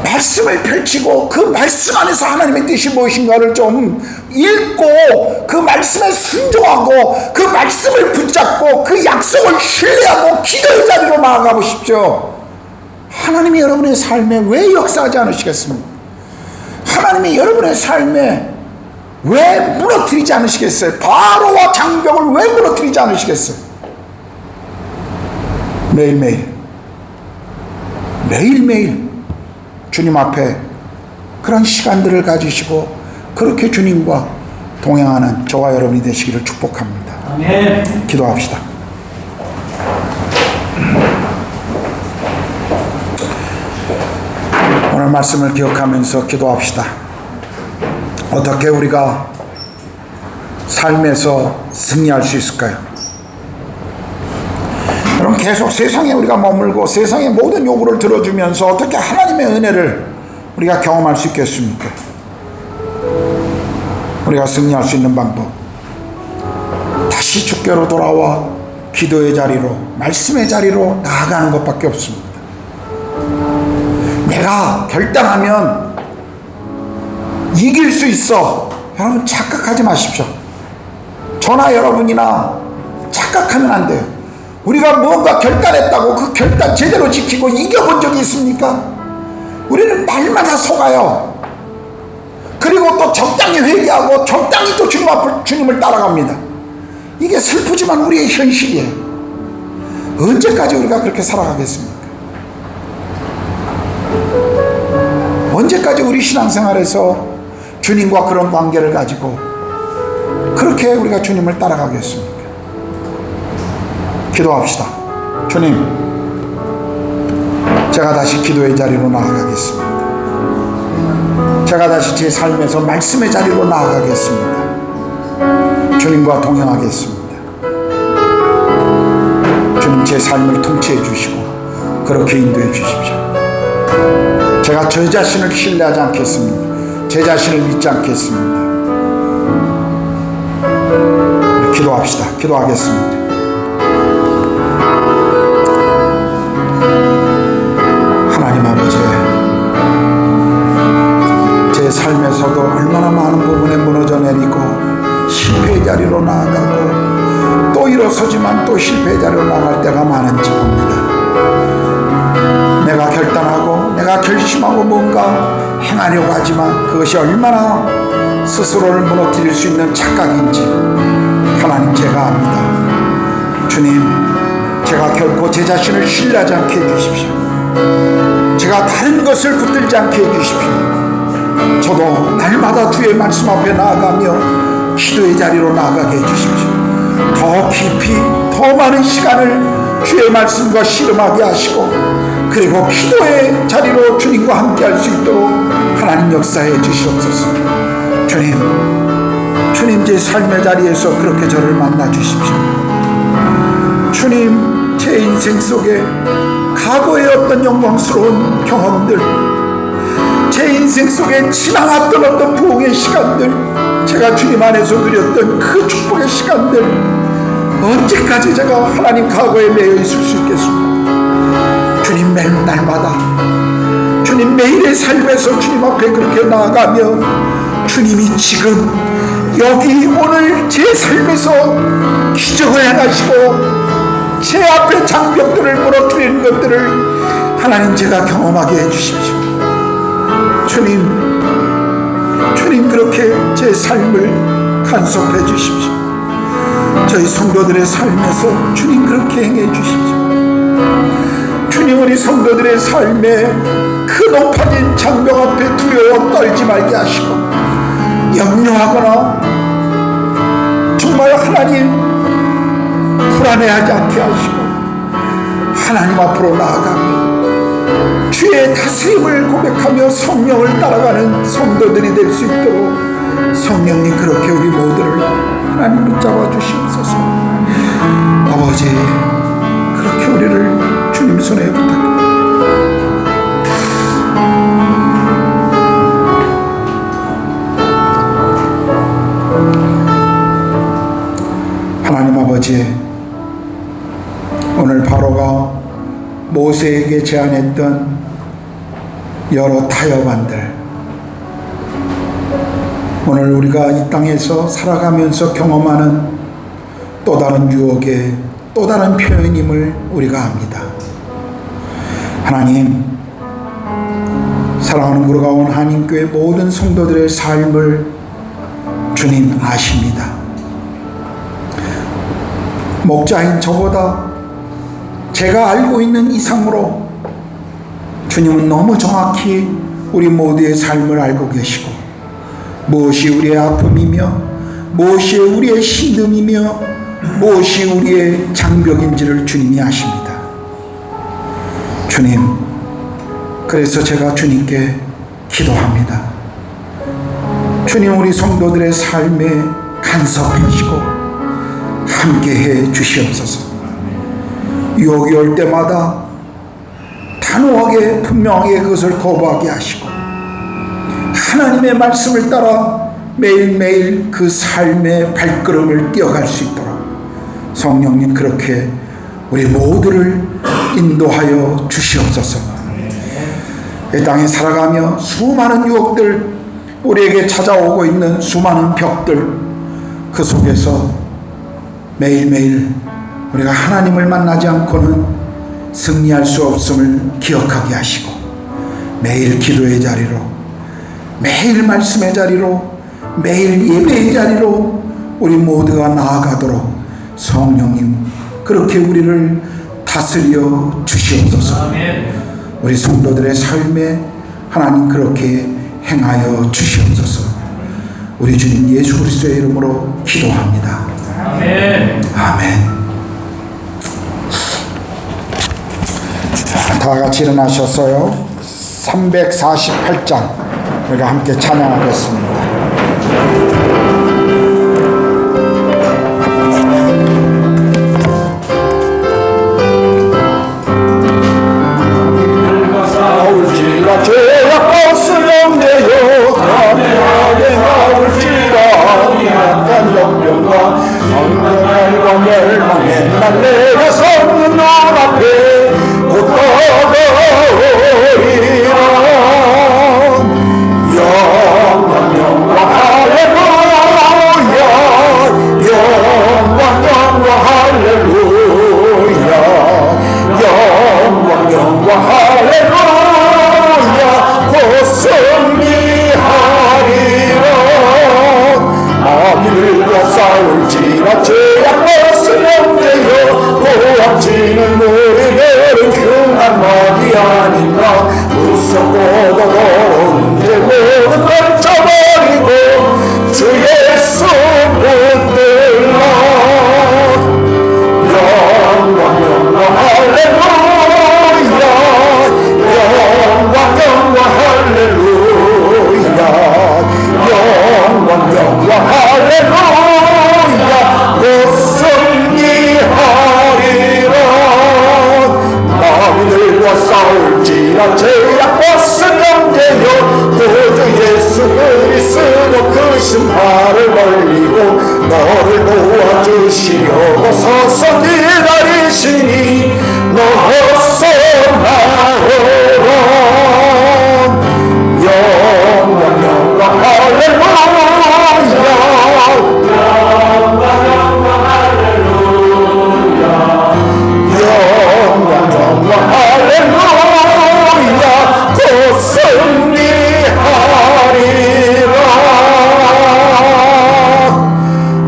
Speaker 6: 말씀을 펼치고 그 말씀 안에서 하나님의 뜻이 무엇인가를 좀 읽고 그 말씀에 순종하고 그 말씀을 붙잡고 그 약속을 신뢰하고 기도의 자리로 나아가 보십시오. 하나님이 여러분의 삶에 왜 역사하지 않으시겠습니까? 하나님이 여러분의 삶에 왜 무너뜨리지 않으시겠어요? 바로와 장벽을 왜 무너뜨리지 않으시겠어요? 매일매일 주님 앞에 그런 시간들을 가지시고 그렇게 주님과 동행하는 저와 여러분이 되시기를 축복합니다.
Speaker 2: 아멘.
Speaker 6: 기도합시다. 오늘 말씀을 기억하면서 기도합시다. 어떻게 우리가 삶에서 승리할 수 있을까요? 여러분, 계속 세상에 우리가 머물고 세상의 모든 요구를 들어주면서 어떻게 하나님의 은혜를 우리가 경험할 수 있겠습니까? 우리가 승리할 수 있는 방법, 다시 주께로 돌아와 기도의 자리로, 말씀의 자리로 나아가는 것밖에 없습니다. 내가 결단하면 이길 수 있어. 여러분, 착각하지 마십시오. 저나 여러분이나 착각하면 안 돼요. 우리가 무언가 결단했다고 그 결단 제대로 지키고 이겨본 적이 있습니까? 우리는 날마다 속아요. 그리고 또 적당히 회개하고 적당히 또 주님을 따라갑니다. 이게 슬프지만 우리의 현실이에요. 언제까지 우리가 그렇게 살아가겠습니까? 언제까지 우리 신앙생활에서 주님과 그런 관계를 가지고 그렇게 우리가 주님을 따라가겠습니까? 기도합시다. 주님, 제가 다시 기도의 자리로 나아가겠습니다. 제가 다시 제 삶에서 말씀의 자리로 나아가겠습니다. 주님과 동행하겠습니다. 주님, 제 삶을 통치해 주시고 그렇게 인도해 주십시오. 제가 저 자신을 신뢰하지 않겠습니다. 제 자신을 믿지 않겠습니다. 우리 기도합시다. 기도하겠습니다. 하나님 아버지, 제 삶에서도 얼마나 많은 부분에 무너져 내리고 실패의 자리로 나아가고 또 일어서지만 또 실패의 자리로 나갈 때가 많은지 봅니다. 내가 결단하고 내가 결심하고 뭔가 행하려고 하지만 그것이 얼마나 스스로를 무너뜨릴 수 있는 착각인지 하나님, 제가 압니다. 주님, 제가 결코 제 자신을 신뢰하지 않게 해주십시오. 제가 다른 것을 붙들지 않게 해주십시오. 저도 날마다 주의 말씀 앞에 나아가며 기도의 자리로 나아가게 해주십시오. 더 깊이 더 많은 시간을 주의 말씀과 씨름하게 하시고 그리고 기도의 자리로 주님과 함께 할 수 있도록 하나님 역사해 주시옵소서. 주님 제 삶의 자리에서 그렇게 저를 만나 주십시오. 주님, 제 인생 속에 과거의 어떤 영광스러운 경험들, 제 인생 속에 지나갔던 어떤 부흥의 시간들, 제가 주님 안에서 누렸던 그 축복의 시간들, 언제까지 제가 하나님 과거에 매여 있을 수 있겠습니까? 주님 매일 날마다, 주님 매일의 삶에서 주님 앞에 그렇게 나아가며 주님이 지금 여기 오늘 제 삶에서 기적을 행하시고 제 앞에 장벽들을 무너뜨리는 것들을 하나님 제가 경험하게 해주십시오. 주님 그렇게 제 삶을 간섭해 주십시오. 저희 성도들의 삶에서 주님 그렇게 행해 주십시오. 주님 우리 성도들의 삶에 그 높아진 장벽 앞에 두려워 떨지 말게 하시고 염려하거나 정말 하나님 불안해하지 않게 하시고 하나님 앞으로 나아가며 주의 다스림을 고백하며 성령을 따라가는 성도들이 될 수 있도록 성령님 그렇게 우리 모두를 하나님 붙잡아 주시옵소서. 아버지 그렇게 우리를 주님 손에 부탁합니다. 하나님 아버지, 오늘 바로가 모세에게 제안했던 여러 타협안들, 오늘 우리가 이 땅에서 살아가면서 경험하는 또 다른 유혹의 또 다른 표현임을 우리가 압니다. 하나님, 사랑하는 우리가 온 한인교회 모든 성도들의 삶을 주님 아십니다. 목자인 저보다 제가 알고 있는 이상으로 주님은 너무 정확히 우리 모두의 삶을 알고 계시고 무엇이 우리의 아픔이며 무엇이 우리의 신음이며 무엇이 우리의 장벽인지를 주님이 아십니다. 주님, 그래서 제가 주님께 기도합니다. 주님 우리 성도들의 삶에 간섭하시고 함께해 주시옵소서. 유혹이 올 때마다 단호하게 분명하게 그것을 거부하게 하시고 하나님의 말씀을 따라 매일매일 그 삶의 발걸음을 뛰어갈 수 있도록 성령님 그렇게 우리 모두를 인도하여 주시옵소서. 이 땅에 살아가며 수많은 유혹들, 우리에게 찾아오고 있는 수많은 벽들, 그 속에서 매일매일 우리가 하나님을 만나지 않고는 승리할 수 없음을 기억하게 하시고 매일 기도의 자리로, 매일 말씀의 자리로, 매일 예배의 자리로 우리 모두가 나아가도록 성령님 그렇게 우리를 다스려 주시옵소서. 우리 성도들의 삶에 하나님 그렇게 행하여 주시옵소서. 우리 주님 예수 그리스도의 이름으로 기도합니다.
Speaker 2: 아멘.
Speaker 6: 아멘. 다 같이 일어나셔서요 348장 우리가 함께 찬양하겠습니다. 나올지라 죄악 벗으려 내요 담대하게 나올지라 약한 역병과 성령과 멸망의 날 내가 섰는 눈 앞에 곧 떠오르리라. 영광 할렐루야, 영광 할렐루야, 영광 할렐루야, 곧 승리하리라. 마귀들과 싸울지라 죄악 벗으려 내요 고압지는 우리들은 흉한 마귀 아닌가. 무섭고도 언제 모든 걸 쳐버리고 주 예수 붙들라. 영광 할렐루야, 영광 할렐루야, 영광 할렐루야, 곧 승리하리라. 앞서서 기다리시니 너서 나오라. 영광 영광 할렐루야. 영광 영광 할렐루야. 곧 승리하리라.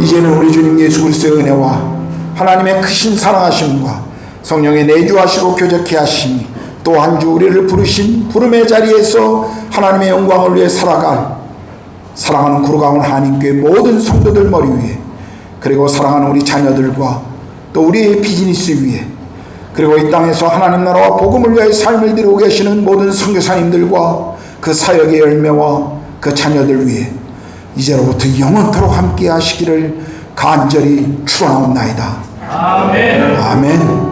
Speaker 6: 이제는 우리 주님 예수 그리스도의 은혜와 하나님의 크신 사랑하심과 성령의 내주하시고 교제케 하시니 또 한 주 우리를 부르신 부름의 자리에서 하나님의 영광을 위해 살아갈 사랑하는 구로가온 한인교회 모든 성도들 머리 위에, 그리고 사랑하는 우리 자녀들과 또 우리의 비즈니스 위에, 그리고 이 땅에서 하나님 나라와 복음을 위해 삶을 드리고 계시는 모든 선교사님들과 그 사역의 열매와 그 자녀들 위해 이제로부터 영원토록 함께 하시기를 간절히 축원하옵나이다. 아멘. 아멘.